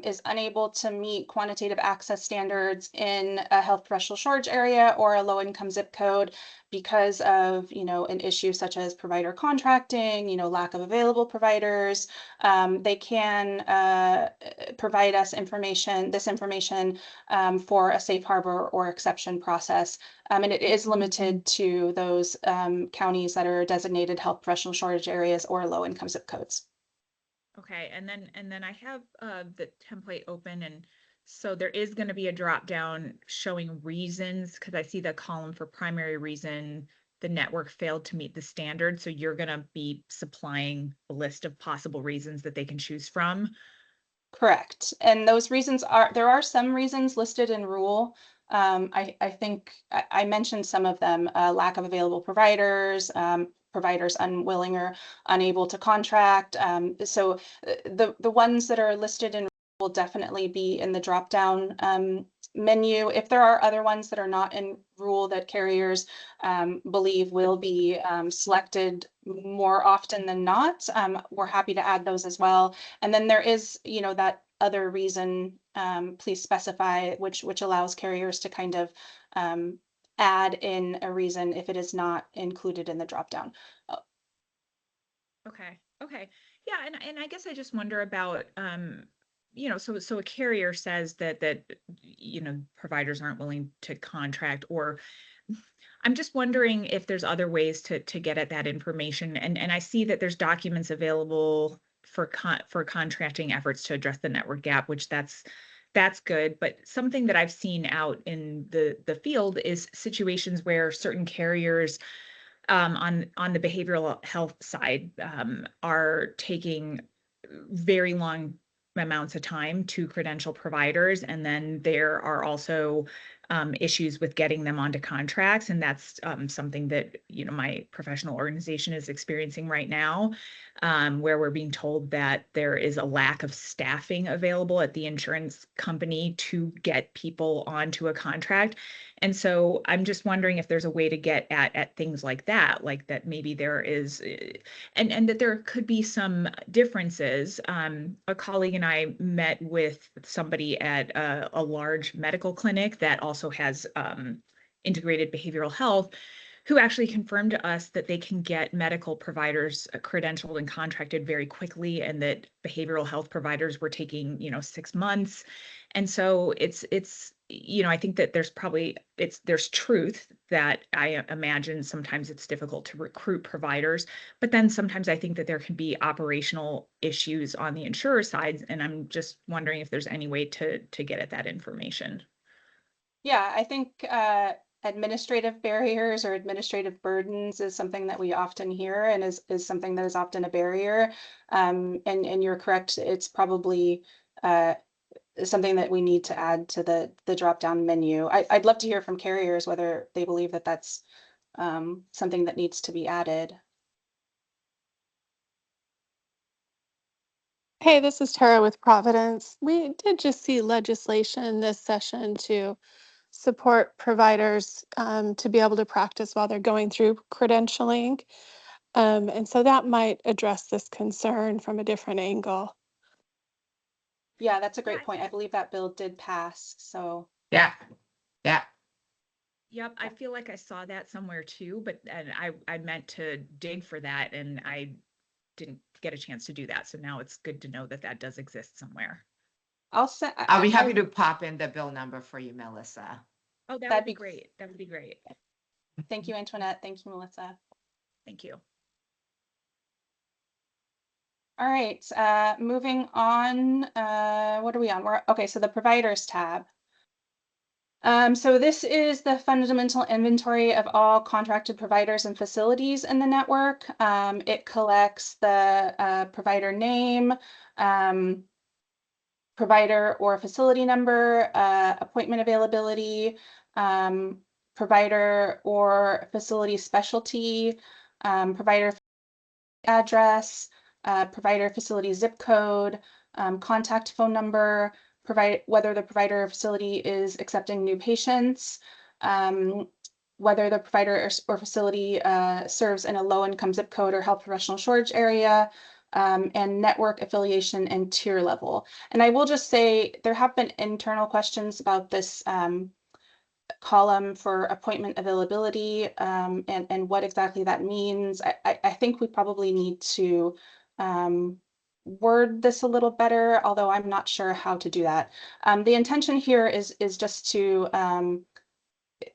is unable to meet quantitative access standards in a health professional shortage area or a low income zip code because of, you know, an issue such as provider contracting, you know, lack of available providers, they can provide us this information for a safe harbor or exception process. And it is limited to those counties that are designated health professional shortage areas or low income zip codes. Okay, and then I have the template open, and so there is going to be a drop down showing reasons, because I see the column for primary reason the network failed to meet the standard. So you're going to be supplying a list of possible reasons that they can choose from. Correct, and those reasons there are some reasons listed in rule. I think I mentioned some of them: lack of available providers. Providers unwilling or unable to contract. So the ones that are listed in will definitely be in the drop-down menu. If there are other ones that are not in rule that carriers believe will be selected more often than not, we're happy to add those as well. And then there is, that other reason, please specify, which allows carriers to kind of add in a reason if it is not included in the drop-down. Okay. Yeah, and I guess I just wonder about so a carrier says that providers aren't willing to contract, or I'm just wondering if there's other ways to get at that information. And I see that there's documents available for contracting efforts to address the network gap, which that's good. But something that I've seen out in the field is situations where certain carriers on the behavioral health side are taking very long amounts of time to credential providers. And then there are also issues with getting them onto contracts. And that's something that, my professional organization is experiencing right now, where we're being told that there is a lack of staffing available at the insurance company to get people onto a contract. And so I'm just wondering if there's a way to get at things like that maybe there is, and that there could be some differences. A colleague and I met with somebody at a large medical clinic that also has integrated behavioral health, who actually confirmed to us that they can get medical providers credentialed and contracted very quickly, and that behavioral health providers were taking, 6 months. And so it's I think that there's truth that I imagine sometimes it's difficult to recruit providers, but then sometimes I think that there can be operational issues on the insurer side. And I'm just wondering if there's any way to get at that information. Yeah, I think administrative barriers or administrative burdens is something that we often hear, and is something that is often a barrier. And you're correct, it's probably something that we need to add to the drop-down menu. I'd love to hear from carriers whether they believe that that's something that needs to be added. Hey, this is Tara with Providence. We did just see legislation this session to support providers to be able to practice while they're going through credentialing. And so that might address this concern from a different angle. Yeah, that's a great point. I believe that bill did pass, so. Yeah. Yep, I feel like I saw that somewhere too, but I meant to dig for that, and I didn't get a chance to do that. So now it's good to know that that does exist somewhere. I'll be happy to pop in the bill number for you, Melissa. Oh, that'd be great. That would be great. Thank you, Antoinette. Thank you, Melissa. Thank you. All right, moving on. What are we on? Okay, so the providers tab. So this is the fundamental inventory of all contracted providers and facilities in the network. It collects the provider name, provider or facility number, appointment availability, provider or facility specialty, provider address, provider facility zip code, contact phone number, whether the provider or facility is accepting new patients, whether the provider or facility serves in a low-income zip code or health professional shortage area, and network affiliation and tier level. And I will just say there have been internal questions about this column for appointment availability, and what exactly that means. I think we probably need to word this a little better, although I'm not sure how to do that. The intention here is just to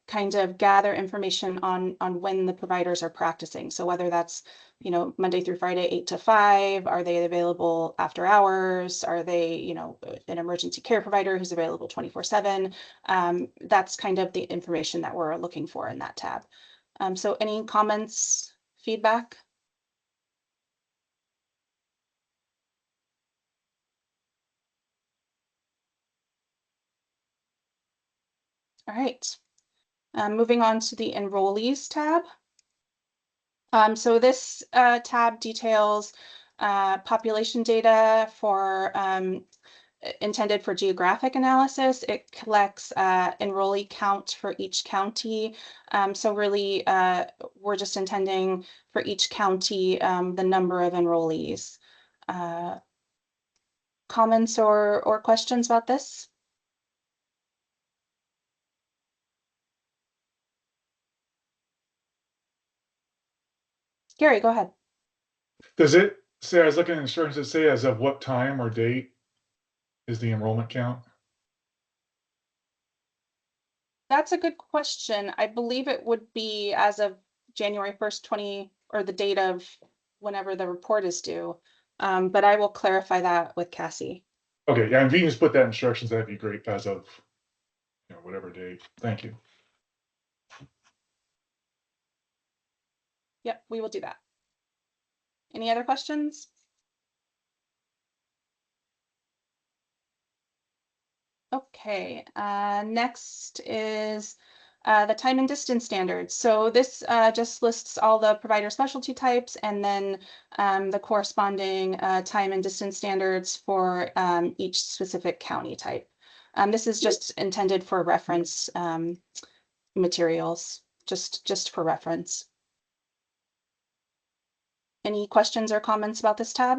kind of gather information on when the providers are practicing. So whether that's, Monday through Friday, 8 to 5, are they available after hours? Are they, an emergency care provider who's available 24/7? That's kind of the information that we're looking for in that tab. So any comments, feedback? All right. Moving on to the enrollees tab. So this tab details population data for intended for geographic analysis. It collects enrollee count for each county. So really, we're just intending for each county the number of enrollees. Comments or questions about this? Gary, go ahead. Does it say, I was looking at instructions, does it say as of what time or date is the enrollment count? That's a good question. I believe it would be as of January 1st, or the date of whenever the report is due. But I will clarify that with Cassie. Okay, yeah, if you can just put that in instructions, that'd be great, as of, you know, whatever date. Thank you. Yep, we will do that. Any other questions? Okay, next is the time and distance standards. So this just lists all the provider specialty types and then the corresponding time and distance standards for each specific county type. This is just intended for reference materials, just for reference. Any questions or comments about this tab?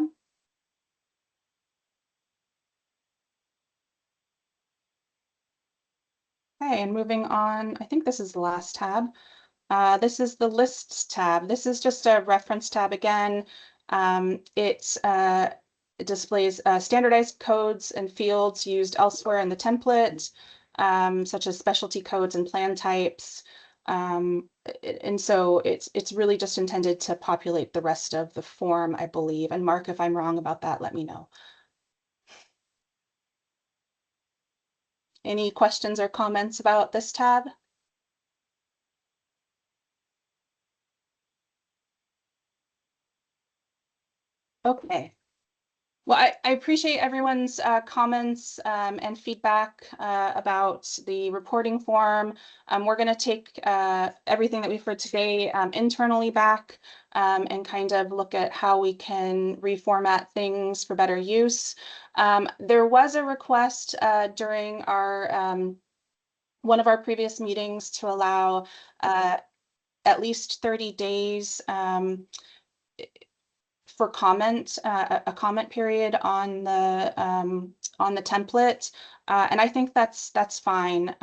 Okay, and moving on, I think this is the last tab. This is the lists tab. This is just a reference tab again. It displays standardized codes and fields used elsewhere in the template, such as specialty codes and plan types. And so it's really just intended to populate the rest of the form, I believe. And Mark, if I'm wrong about that, let me know. Any questions or comments about this tab? Okay. Well, I appreciate everyone's comments and feedback about the reporting form. We're going to take everything that we've heard today internally back and kind of look at how we can reformat things for better use. There was a request during our one of our previous meetings to allow at least 30 days for comment, a comment period on the template, and I think that's fine.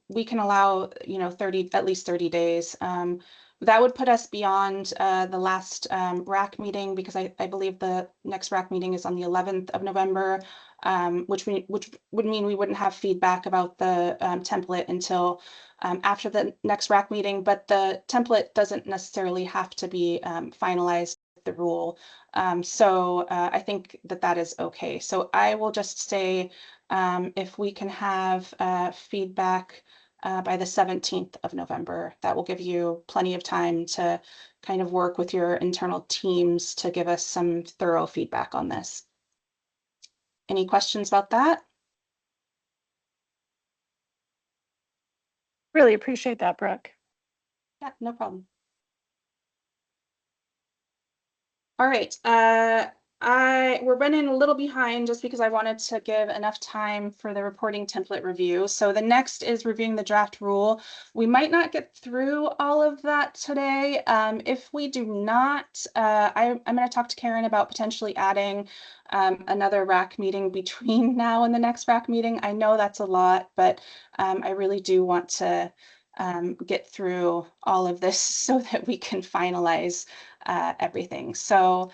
We can allow, you know, at least 30 days. That would put us beyond the last RAC meeting, because I believe the next RAC meeting is on the 11th of November, which would mean we wouldn't have feedback about the template until after the next RAC meeting. But the template doesn't necessarily have to be finalized the rule. So I think that is okay. So I will just say if we can have feedback by the 17th of November, that will give you plenty of time to kind of work with your internal teams to give us some thorough feedback on this. Any questions about that? Really appreciate that, Brooke. Yeah, no problem. All right, we're running a little behind just because I wanted to give enough time for the reporting template review. So the next is reviewing the draft rule. We might not get through all of that today. If we do not, I'm going to talk to Karen about potentially adding another RAC meeting between now and the next RAC meeting. I know that's a lot, but I really do want to get through all of this so that we can finalize everything. So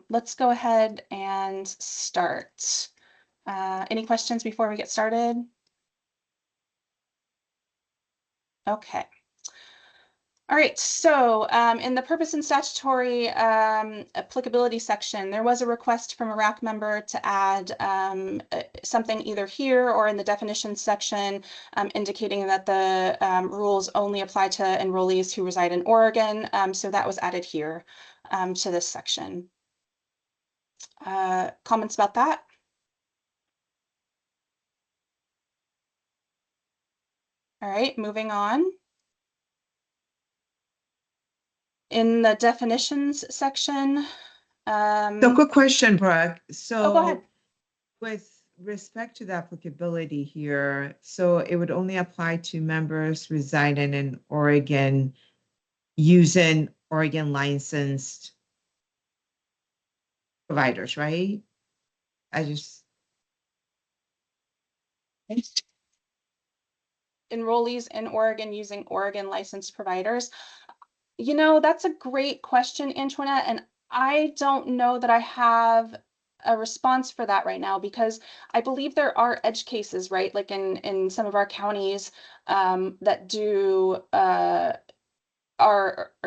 let's go ahead and start. Any questions before we get started? Okay. All right, so in the purpose and statutory applicability section, there was a request from a RAC member to add something either here or in the definitions section indicating that the rules only apply to enrollees who reside in Oregon. So that was added here to this section. Comments about that? All right, moving on. In the definitions section. So quick question, Brooke. Oh, go ahead. With respect to the applicability here, so it would only apply to members residing in Oregon using Oregon licensed providers, right? I just, Enrollees in Oregon using Oregon licensed providers. You know, that's a great question, Antoinette, and I don't know that I have a response for that right now because I believe there are edge cases, right? Like in some of our counties that do are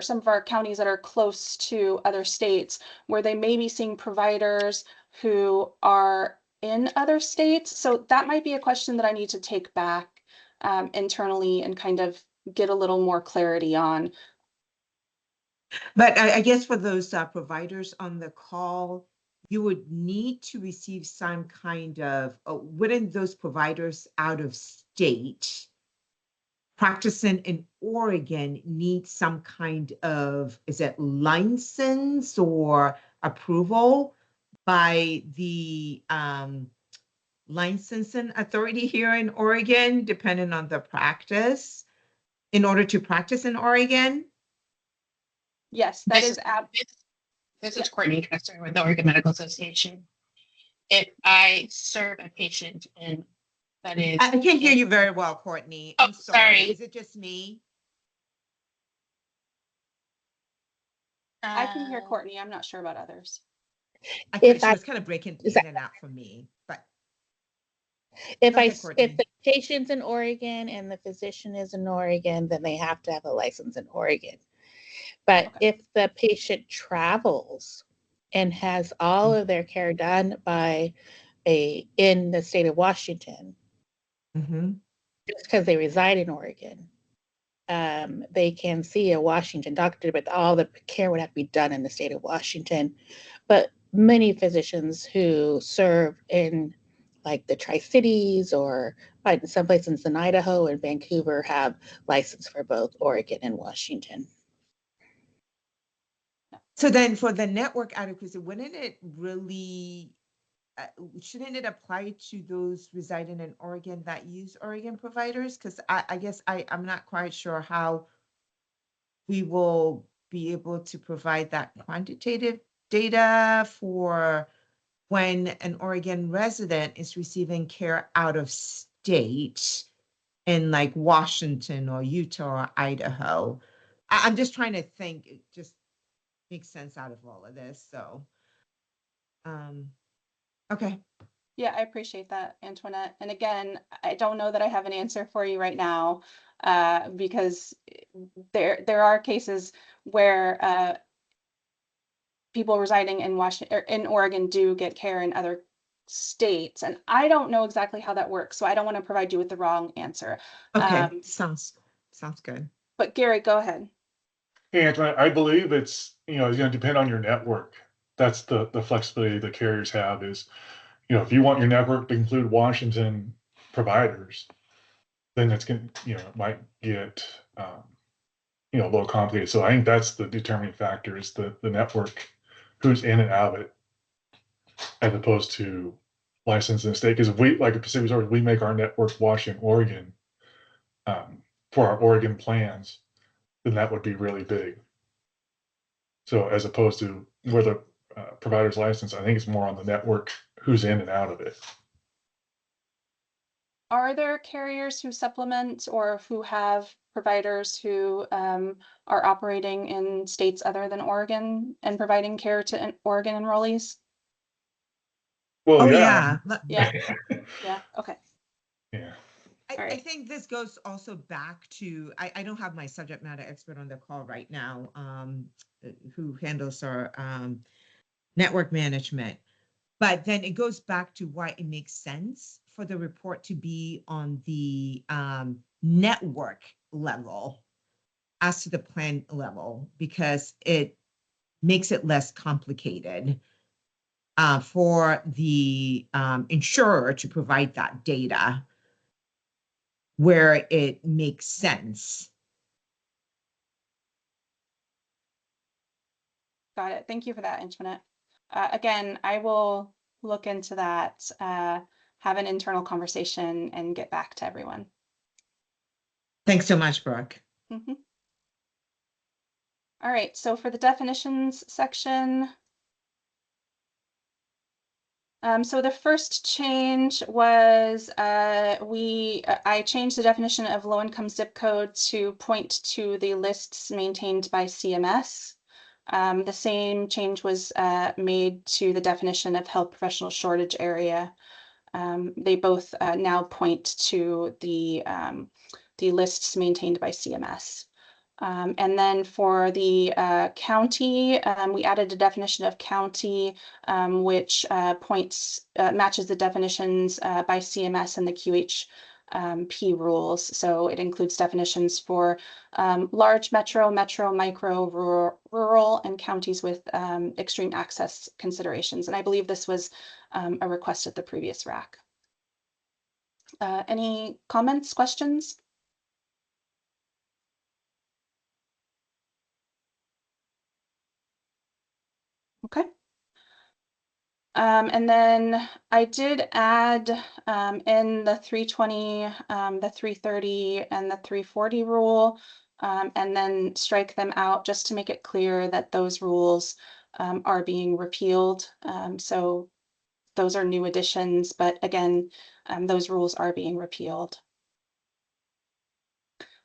some of our counties that are close to other states where they may be seeing providers who are in other states. So that might be a question that I need to take back internally and kind of get a little more clarity on. but I guess for those providers on the call, you would need to receive some kind of, wouldn't those providers out of state practicing in Oregon need some kind of, is it license or approval by the licensing authority here in Oregon, depending on the practice, in order to practice in Oregon? Yes, that is This is Courtney Kessler with the Oregon Medical Association. If I serve a patient and that is, I can't hear you very well, Courtney. Oh, I'm sorry. sorry. Is it just me? I can hear Courtney. I'm not sure about others. She was kind of breaking in and out for me, but if go ahead, Courtney. if the patient's in Oregon and the physician is in Oregon, then they have to have a license in Oregon. But Okay. if the patient travels and has all of their care done by in the state of Washington, Mhm. just because they reside in Oregon, they can see a Washington doctor, but all the care would have to be done in the state of Washington. But many physicians who serve in like the Tri-Cities or some places in Idaho and Vancouver have license for both Oregon and Washington. So then for the network adequacy, wouldn't it really, shouldn't it apply to those residing in Oregon that use Oregon providers? Because I guess I'm not quite sure how we will be able to provide that quantitative data for when an Oregon resident is receiving care out of state in like Washington or Utah or Idaho. I'm just trying to think, it just makes sense out of all of this. So, okay. Yeah, I appreciate that, Antoinette. And again, I don't know that I have an answer for you right now because there are cases where people residing in Washington or in Oregon do get care in other states, and I don't know exactly how that works, so I don't want to provide you with the wrong answer. Okay, sounds good. But Gary, go ahead. Hey, Antoinette, I believe it's going to depend on your network. That's the flexibility the carriers have is, if you want your network to include Washington providers, then it's going to, it might get, a little complicated. So I think that's the determining factor is the network, who's in and out of it, as opposed to license in the state. Because if we, like Pacific Northwest, we make our network Washington, Oregon, for our Oregon plans, then that would be really big. So as opposed to where the provider's license, I think it's more on the network, who's in and out of it. Are there carriers who supplement or who have providers who are operating in states other than Oregon and providing care to Oregon enrollees? Well, Oh, yeah. Yeah. Okay. Yeah. I think this goes also back to, I don't have my subject matter expert on the call right now, who handles our network management. But then it goes back to why it makes sense for the report to be on the network level as to the plan level, because it makes it less complicated for the insurer to provide that data where it makes sense. Got it. Thank you for that, Antoinette. Again, I will look into that, have an internal conversation, and get back to everyone. Thanks so much, Brooke. Mm-hmm. All right, so for the definitions section, so the first change was I changed the definition of low-income zip code to point to the lists maintained by CMS. The same change was made to the definition of health professional shortage area. They both now point to the lists maintained by CMS. And then for the county, we added a definition of county, which matches the definitions by CMS and the QHP rules. So it includes definitions for large metro, micro, rural, and counties with extreme access considerations. And I believe this was a request at the previous RAC. Any comments, questions? Okay. And then I did add in the 320, the 330, and the 340 rule, and then strike them out just to make it clear that those rules are being repealed. So those are new additions, but again, those rules are being repealed.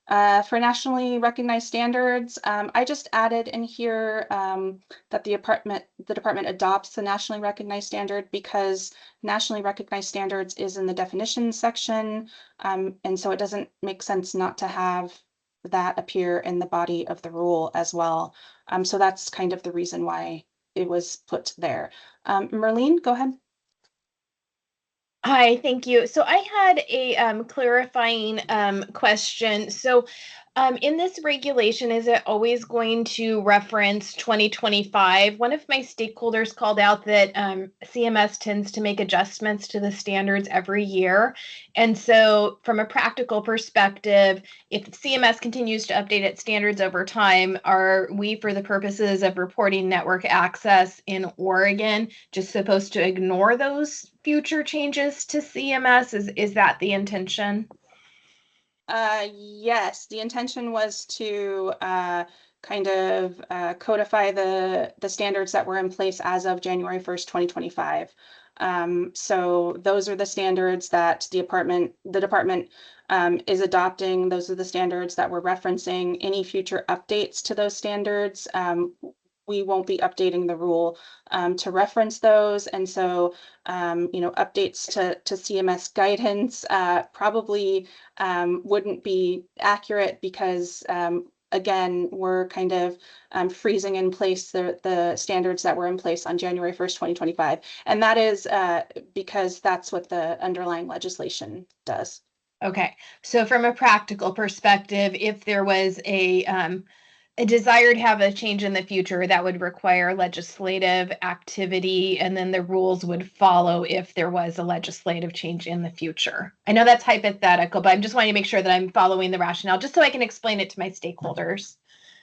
For nationally recognized standards, I just added in here that the department adopts the nationally recognized standard because nationally recognized standards is in the definitions section, and so it doesn't make sense not to have that appear in the body of the rule as well. So that's kind of the reason why it was put there. Merlene, go ahead. Hi, thank you. So I had a clarifying question. So in this regulation, is it always going to reference 2025? One of my stakeholders called out that CMS tends to make adjustments to the standards every year. And so from a practical perspective, if CMS continues to update its standards over time, are we, for the purposes of reporting network access in Oregon, just supposed to ignore those future changes to CMS? Is that the intention? Yes, the intention was to kind of codify the standards that were in place as of January 1st, 2025. So those are the standards that the department is adopting. Those are the standards that we're referencing. Any future updates to those standards, we won't be updating the rule to reference those. And so, updates to CMS guidance probably wouldn't be accurate because, again, we're kind of freezing in place the standards that were in place on January 1st, 2025. And that is because that's what the underlying legislation does. Okay, so from a practical perspective, if there was a desire to have a change in the future, that would require legislative activity, and then the rules would follow if there was a legislative change in the future. I know that's hypothetical, but I'm just wanting to make sure that I'm following the rationale, just so I can explain it to my stakeholders.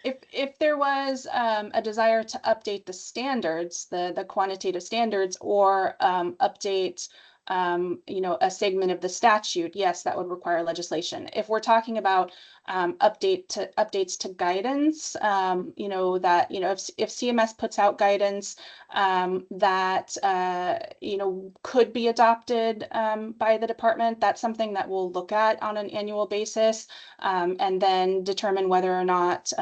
If there was a desire to update the standards, the quantitative standards, or update a segment of the statute, yes, that would require legislation. If we're talking about updates to guidance, if CMS puts out guidance that could be adopted by the department, that's something that we'll look at on an annual basis, and then determine whether or not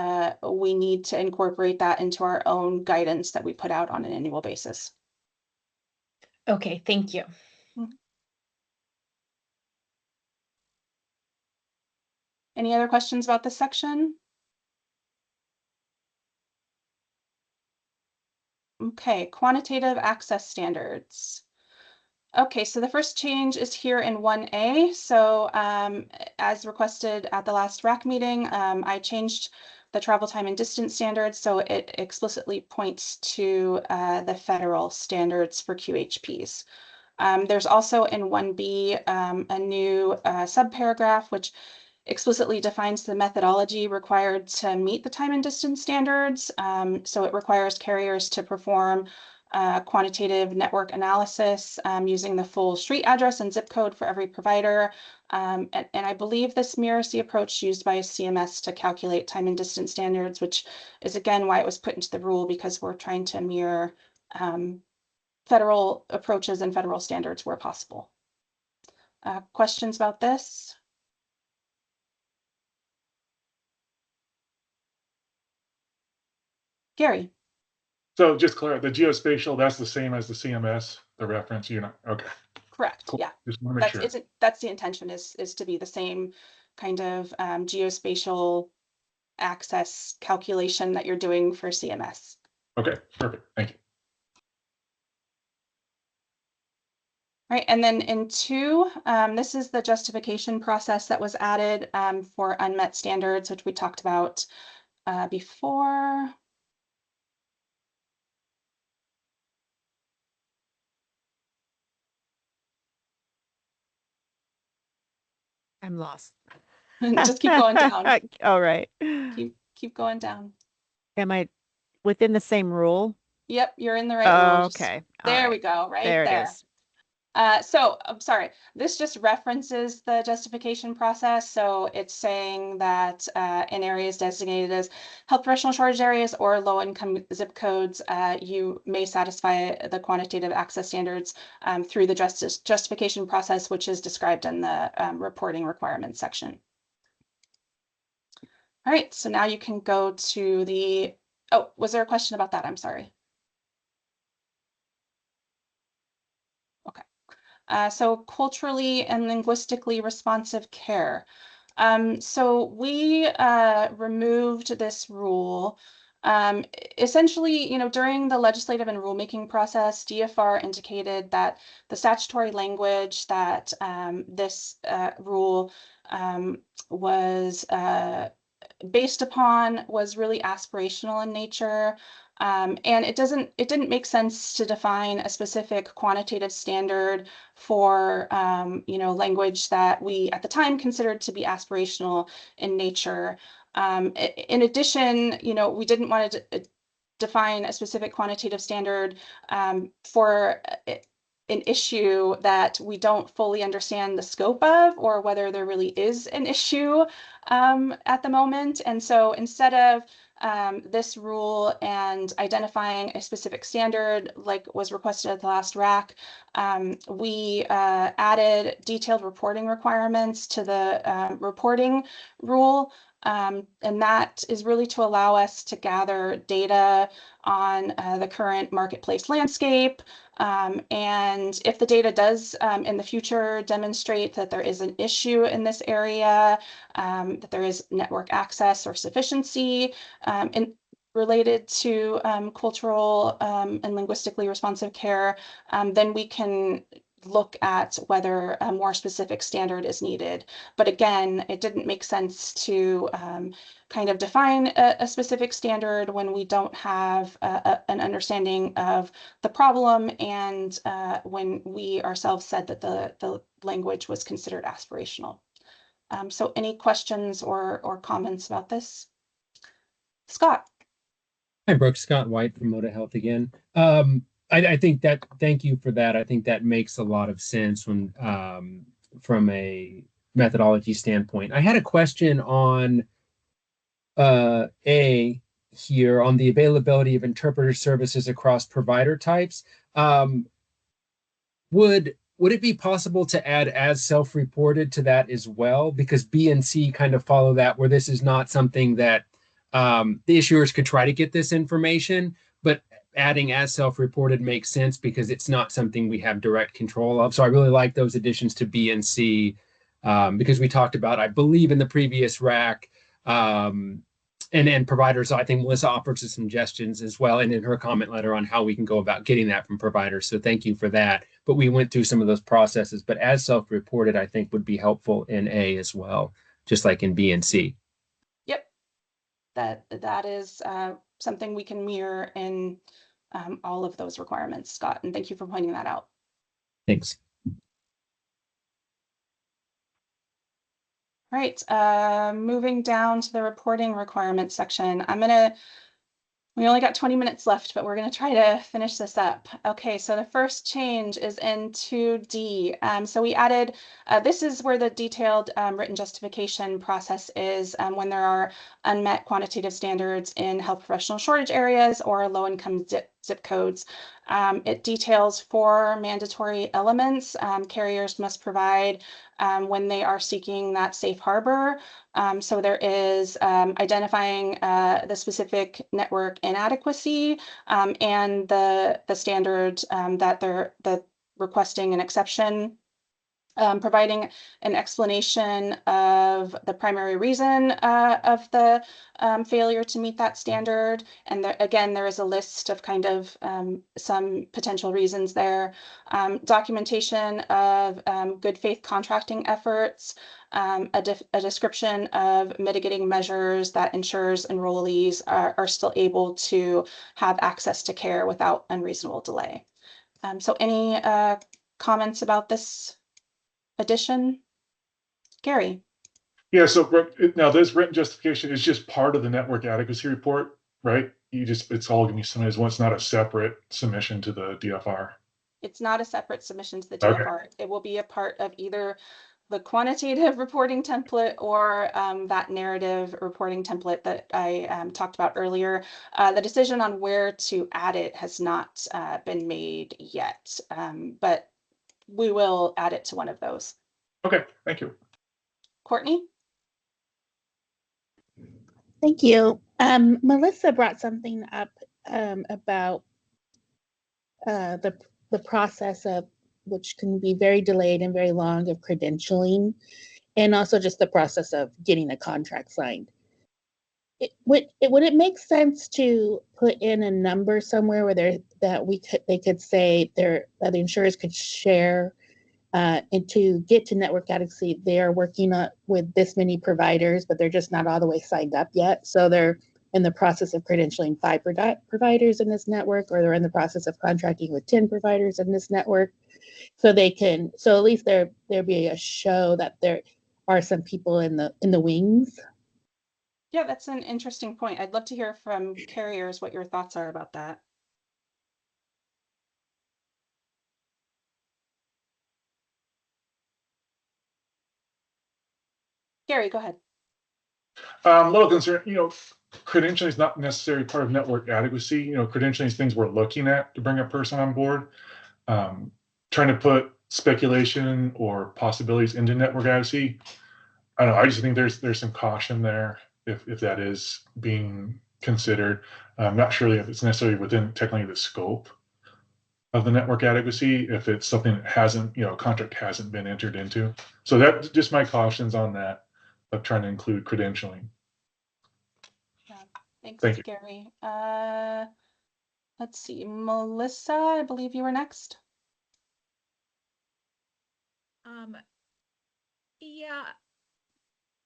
we need to incorporate that into our own guidance that we put out on an annual basis. Okay, thank you. Any other questions about this section? Okay, quantitative access standards. Okay, so the first change is here in 1A. So as requested at the last RAC meeting, I changed the travel time and distance standards so it explicitly points to the federal standards for QHPs. There's also in 1B a new subparagraph which explicitly defines the methodology required to meet the time and distance standards. So it requires carriers to perform quantitative network analysis using the full street address and zip code for every provider. And I believe this mirrors the approach used by CMS to calculate time and distance standards, which is again why it was put into the rule, because we're trying to mirror federal approaches and federal standards where possible. Questions about this? Gary. So just clear, the geospatial, that's the same as the CMS, the reference, okay. Correct. Cool. Yeah. Just want to make sure. That's the intention, is to be the same kind of geospatial access calculation that you're doing for CMS. Okay, perfect. Thank you. Right, and then in 2, this is the justification process that was added for unmet standards, which we talked about before. I'm lost. Just keep going down. All right. Keep going down. Am I within the same rule? Yep, you're in the right rule. Okay. There we go, right there. there. It is. So I'm sorry, this just references the justification process. So it's saying that in areas designated as health professional shortage areas or low income zip codes, you may satisfy the quantitative access standards through the justification process, which is described in the reporting requirements section. All right, so now you can go to the, oh, was there a question about that? I'm sorry. So culturally and linguistically responsive care. So we removed this rule. Essentially, during the legislative and rulemaking process, DFR indicated that the statutory language that this rule was based upon was really aspirational in nature. And it didn't make sense to define a specific quantitative standard for language that we at the time considered to be aspirational in nature. In addition, we didn't want to define a specific quantitative standard for an issue that we don't fully understand the scope of, or whether there really is an issue at the moment. And so instead of this rule and identifying a specific standard like was requested at the last RAC, we added detailed reporting requirements to the reporting rule. And that is really to allow us to gather data on the current marketplace landscape. And if the data does in the future demonstrate that there is an issue in this area, that there is network access or sufficiency related to cultural and linguistically responsive care, then we can look at whether a more specific standard is needed. But again, it didn't make sense to kind of define a specific standard when we don't have an understanding of the problem, and when we ourselves said that the language was considered aspirational. So any questions or comments about this? Scott. Hi, Brooke. Scott White from Moda Health again. I think that, thank you for that. I think that makes a lot of sense when from a methodology standpoint. I had a question on here on the availability of interpreter services across provider types. Would it be possible to add as self-reported to that as well? Because B and C kind of follow that, where this is not something that the issuers could try to get this information, but adding as self-reported makes sense because it's not something we have direct control of. So I really like those additions to B and C because we talked about, I believe in the previous RAC, and providers. I think Melissa offered some suggestions as well, and in her comment letter on how we can go about getting that from providers. So thank you for that. But we went through some of those processes, but as self-reported, I think would be helpful in A as well, just like in B and C. Yep, that is something we can mirror in all of those requirements, Scott, and thank you for pointing that out. Thanks. All right, moving down to the reporting requirements section. I'm going to We only got 20 minutes left, but we're going to try to finish this up. Okay, so the first change is in 2D. So we added, this is where the detailed written justification process is when there are unmet quantitative standards in health professional shortage areas or low-income zip codes. It details 4 mandatory elements carriers must provide when they are seeking that safe harbor. So there is identifying the specific network inadequacy and the standard that they're requesting an exception. Providing an explanation of the primary reason of the failure to meet that standard. And again, there is a list of kind of some potential reasons there. Documentation of good faith contracting efforts, a description of mitigating measures that ensures enrollees are still able to have access to care without unreasonable delay. So any comments about this addition? Gary. Yeah, so now this written justification is just part of the network adequacy report, right? It's all gonna be submitted as one, it's not a separate submission to the DFR. It's not a separate submission to the DFR. Okay. It will be a part of either the quantitative reporting template or that narrative reporting template that I talked about earlier. The decision on where to add it has not been made yet, but we will add it to one of those. Okay, thank you. Courtney? Thank you. Melissa brought something up about the process of which can be very delayed and very long of credentialing, and also just the process of getting a contract signed. Would it make sense to put in a number somewhere where they could say that the insurers could share and to get to network adequacy, they are working with this many providers, but they're just not all the way signed up yet. So they're in the process of credentialing 5 providers in this network, or they're in the process of contracting with 10 providers in this network. So at least there be a show that there are some people in the wings. Yeah, that's an interesting point. I'd love to hear from carriers what your thoughts are about that. Gary, go ahead. A little concerned, credentialing is not necessarily part of network adequacy. Credentialing is things we're looking at to bring a person on board. Trying to put speculation or possibilities into network adequacy, I don't know. I just think there's some caution there if that is being considered. I'm not sure if it's necessarily within technically the scope of the network adequacy, if it's something that hasn't, contract hasn't been entered into. So that's just my cautions on that of trying to include credentialing. Yeah, thank you. Gary. Let's see, Melissa, I believe you were next. Yeah,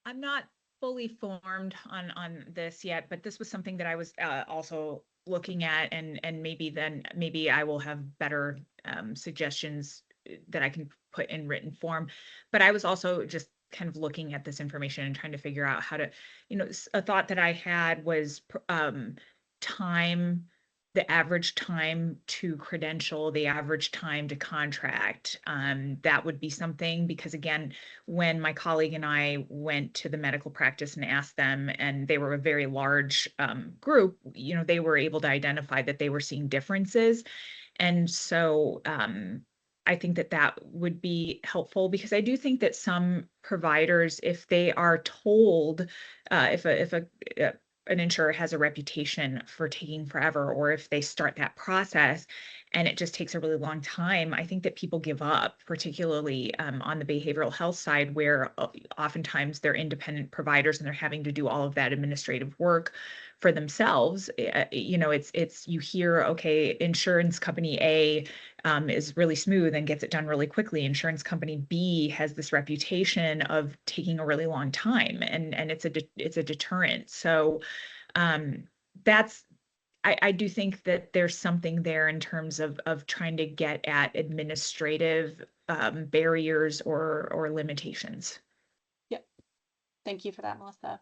I'm not fully formed on this yet, but this was something that I was also looking at, and maybe I will have better suggestions that I can put in written form. But I was also just kind of looking at this information and trying to figure out how to, a thought that I had was the average time to credential, the average time to contract. That would be something, because again, when my colleague and I went to the medical practice and asked them, and they were a very large group, they were able to identify that they were seeing differences. And so I think that would be helpful, because I do think that some providers, if they are told, if an insurer has a reputation for taking forever, or if they start that process and it just takes a really long time, I think that people give up, particularly on the behavioral health side, where oftentimes they're independent providers and they're having to do all of that administrative work for themselves. You hear, okay, insurance company A is really smooth and gets it done really quickly. Insurance company B has this reputation of taking a really long time, and it's a deterrent. So I do think that there's something there in terms of trying to get at administrative barriers or limitations. Yep. Thank you for that, Melissa.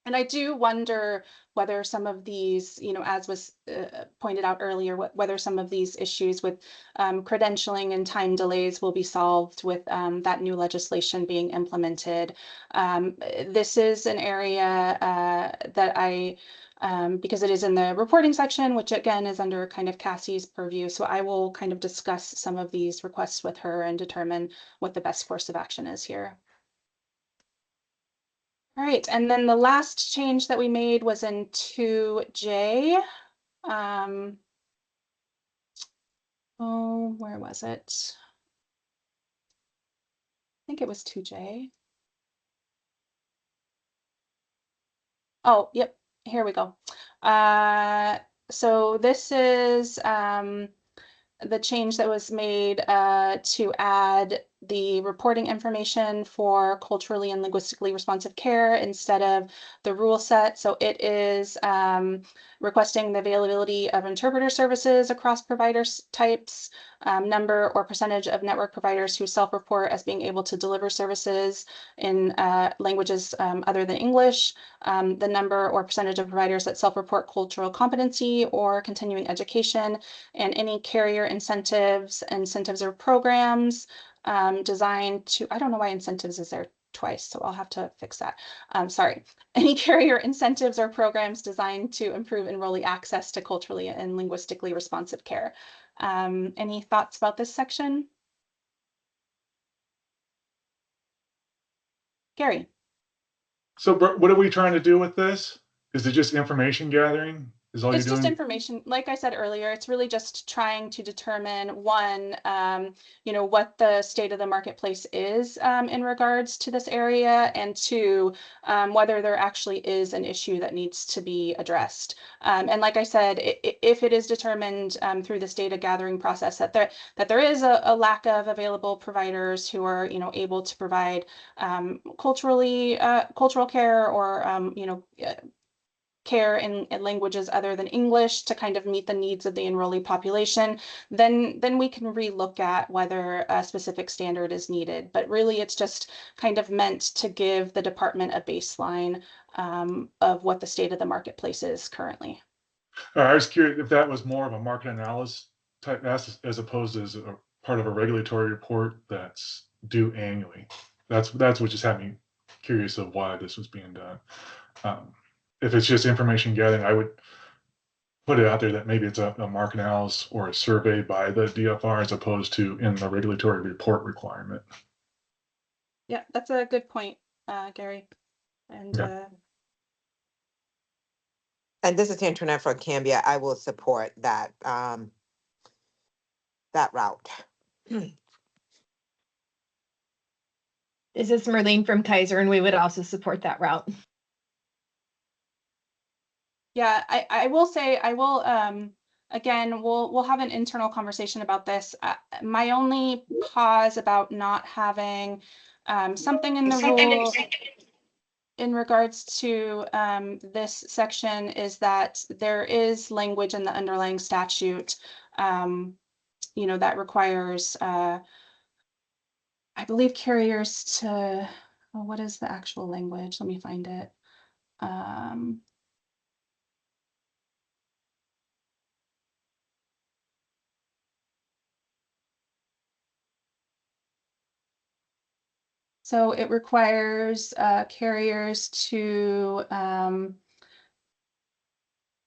And I do wonder whether some of these, as was pointed out earlier, whether some of these issues with credentialing and time delays will be solved with that new legislation being implemented. This is an area that I, because it is in the reporting section, which again is under kind of Cassie's purview. So I will kind of discuss some of these requests with her and determine what the best course of action is here. All right, and then the last change that we made was in 2J. Oh, where was it? I think it was 2J. Oh, yep, here we go. So this is the change that was made to add the reporting information for culturally and linguistically responsive care instead of the rule set. So it is requesting the availability of interpreter services across provider types, number or percentage of network providers who self-report as being able to deliver services in languages other than English, the number or percentage of providers that self-report cultural competency or continuing education, and any carrier incentives or programs designed to, I don't know why incentives is there twice, so I'll have to fix that. Sorry. Any carrier incentives or programs designed to improve enrollee access to culturally and linguistically responsive care. Any thoughts about this section? Gary. So what are we trying to do with this? Is it just information gathering? Is all It's you're just doing? information. Like I said earlier, it's really just trying to determine one, what the state of the marketplace is in regards to this area, and two, whether there actually is an issue that needs to be addressed. And like I said, if it is determined through this data gathering process that there is a lack of available providers who are able to provide cultural care or care in languages other than English to kind of meet the needs of the enrollee population, then we can relook at whether a specific standard is needed. But really, it's just kind of meant to give the department a baseline of what the state of the marketplace is currently. I was curious if that was more of a market analysis type as opposed to as a part of a regulatory report that's due annually. That's what just had me curious of why this was being done. If it's just information gathering, I would put it out there that maybe it's a market analysis or a survey by the DFR as opposed to in the regulatory report requirement. Yeah, that's a good point, Gary. And And this is Antoinette from Cambia. I will support that that route. This is Merlene from Kaiser, and we would also support that route. yeah, I will say, again, we'll have an internal conversation about this. My only pause about not having something in the rule in regards to this section is that there is language in the underlying statute, that requires, I believe, carriers to, well, what is the actual language? Let me find it. So it requires carriers to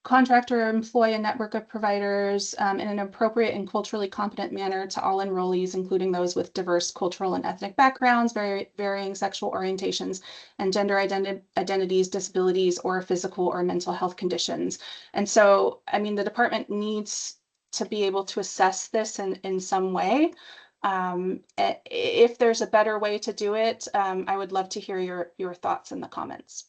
contract or employ a network of providers in an appropriate and culturally competent manner to all enrollees, including those with diverse cultural and ethnic backgrounds, varying sexual orientations, and gender identities, disabilities, or physical or mental health conditions. And so, I mean, the department needs to be able to assess this in some way. If there's a better way to do it, I would love to hear your thoughts in the comments.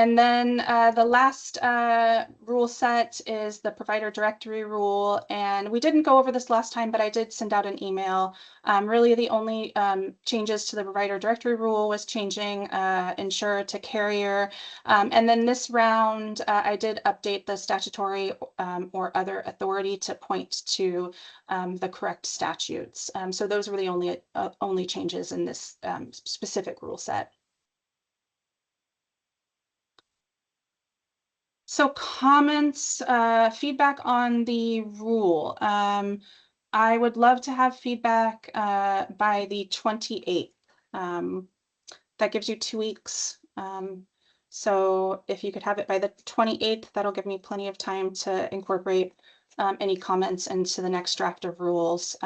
And then the last rule set is the provider directory rule. And we didn't go over this last time, but I did send out an email. Really, the only changes to the provider directory rule was changing insurer to carrier. And then this round, I did update the statutory or other authority to point to the correct statutes. So those were the only changes in this specific rule set. So comments, feedback on the rule. I would love to have feedback by the 28th. That gives you 2 weeks. So if you could have it by the 28th, that'll give me plenty of time to incorporate any comments into the next draft of rules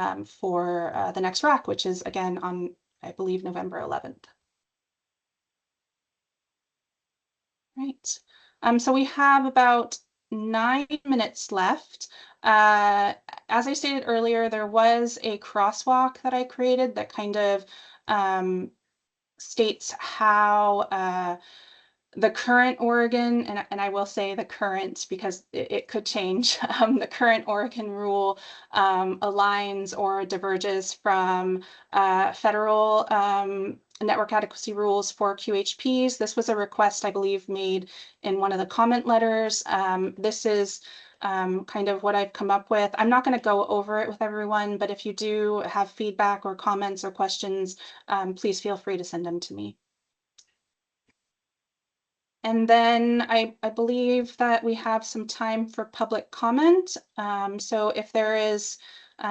for the next RAC, which is again on, I believe, November 11th. Right. So we have about 9 minutes left. As I stated earlier, there was a crosswalk that I created that kind of states how the current Oregon, and I will say the current because it could change, the current Oregon rule aligns or diverges from federal network adequacy rules for QHPs. This was a request, I believe, made in one of the comment letters. This is kind of what I've come up with. I'm not going to go over it with everyone, but if you do have feedback or comments or questions, please feel free to send them to me. And then I believe that we have some time for public comment. So if there is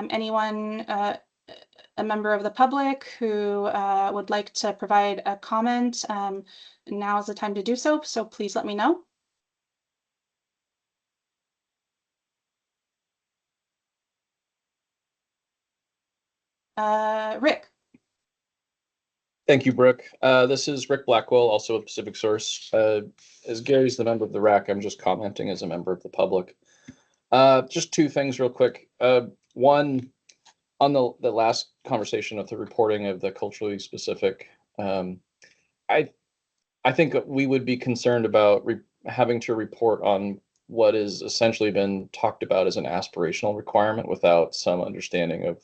anyone, a member of the public who would like to provide a comment, now is the time to do so. So please let me know. Rick. Thank you, Brooke. This is Rick Blackwell, also with Pacific Source. As Gary's the member of the RAC, I'm just commenting as a member of the public. Just 2 things real quick. One, on the last conversation of the reporting of the culturally specific, I think we would be concerned about having to report on what is essentially been talked about as an aspirational requirement without some understanding of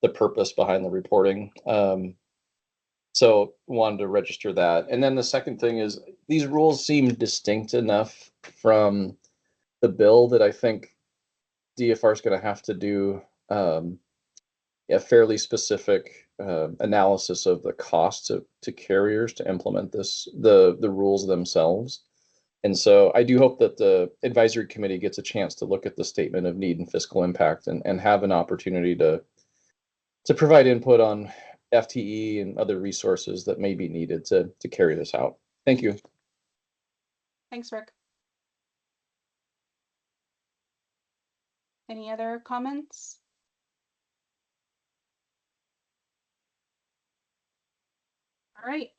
the purpose behind the reporting. So wanted to register that. And then the second thing is these rules seem distinct enough from the bill that I think DFR is going to have to do a fairly specific analysis of the costs to carriers to implement the rules themselves. And so I do hope that the advisory committee gets a chance to look at the statement of need and fiscal impact and have an opportunity to provide input on FTE and other resources that may be needed to carry this out. Thank you. Thanks, Rick. Any other comments? All right,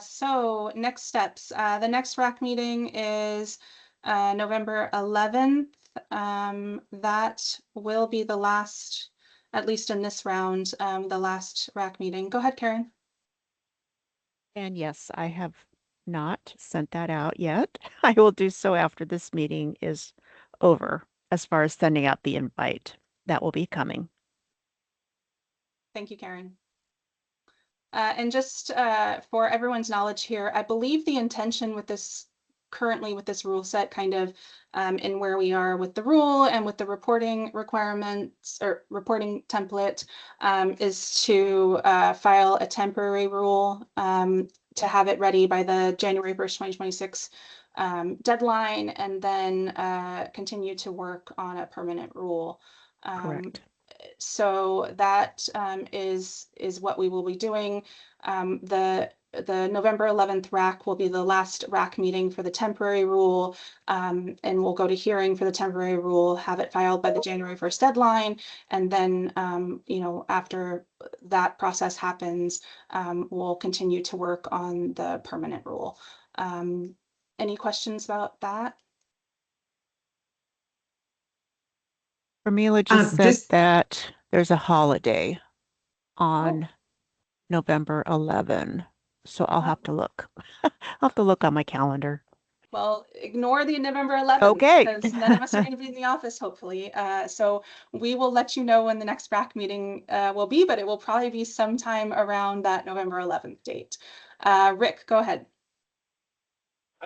so next steps. The next RAC meeting is November 11th. That will be the last, at least in this round, the last RAC meeting. Go ahead, Karen. And yes, I have not sent that out yet. I will do so after this meeting is over, as far as sending out the invite. That will be coming. Thank you, Karen. And just for everyone's knowledge here, I believe the intention with this currently with this rule set kind of in where we are with the rule and with the reporting requirements or reporting template is to file a temporary rule to have it ready by the January 1st, 2026 deadline, and then continue to work on a permanent rule. Correct. So that is what we will be doing. The November 11th RAC will be the last RAC meeting for the temporary rule, and we'll go to hearing for the temporary rule, have it filed by the January 1st deadline, and then after that process happens, we'll continue to work on the permanent rule. Any questions about that? Pramila just said that there's a holiday on November 11, so I'll have to look. I'll have to look on my calendar. Well, ignore the November 11th. Okay. Because none of us are going to be in the office, hopefully. So we will let you know when the next RAC meeting will be, but it will probably be sometime around that November 11th date. Rick, go ahead.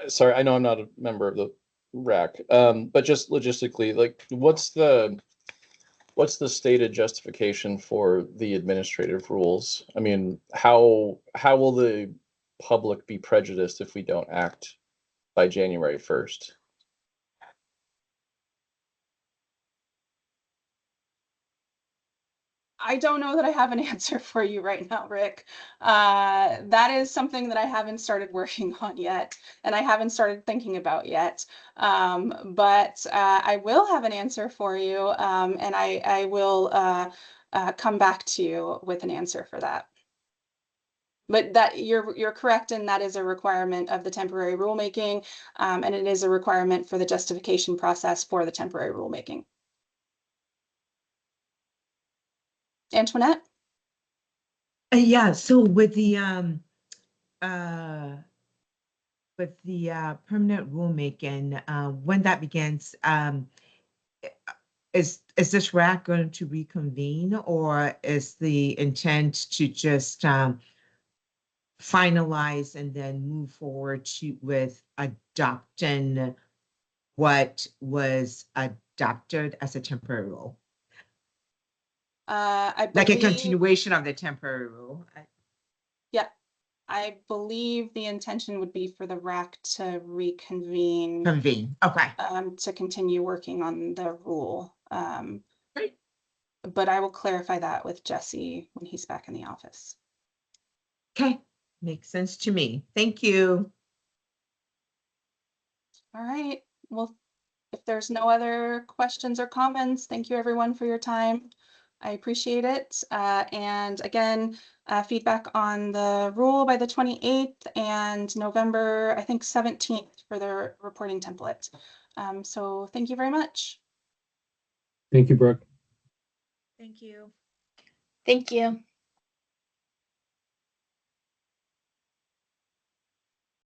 Sorry, I know I'm not a member of the RAC, but just logistically, like, what's the stated justification for the administrative rules? I mean, how will the public be prejudiced if we don't act by January 1st? I don't know that I have an answer for you right now, Rick. That is something that I haven't started working on yet, and I haven't started thinking about yet. But I will have an answer for you, and I will come back to you with an answer for that. But that you're correct, and that is a requirement of the temporary rulemaking, and it is a requirement for the justification process for the temporary rulemaking. Antoinette? Yeah, so with the permanent rulemaking, when that begins, is this RAC going to reconvene, or is the intent to just finalize and then move forward with adopting what was adopted as a temporary rule? I Like a believe, continuation of the temporary rule? yeah, I believe the intention would be for the RAC to reconvene, Convene, okay. to continue working on the rule. Great. But I will clarify that with Jesse when he's back in the office. Okay, makes sense to me. Thank you. All right. Well, if there's no other questions or comments, thank you everyone for your time. I appreciate it. And again, feedback on the rule by the 28th and November, I think 17th for the reporting template. So thank you very much. Thank you, Brooke. Thank you. Thank you.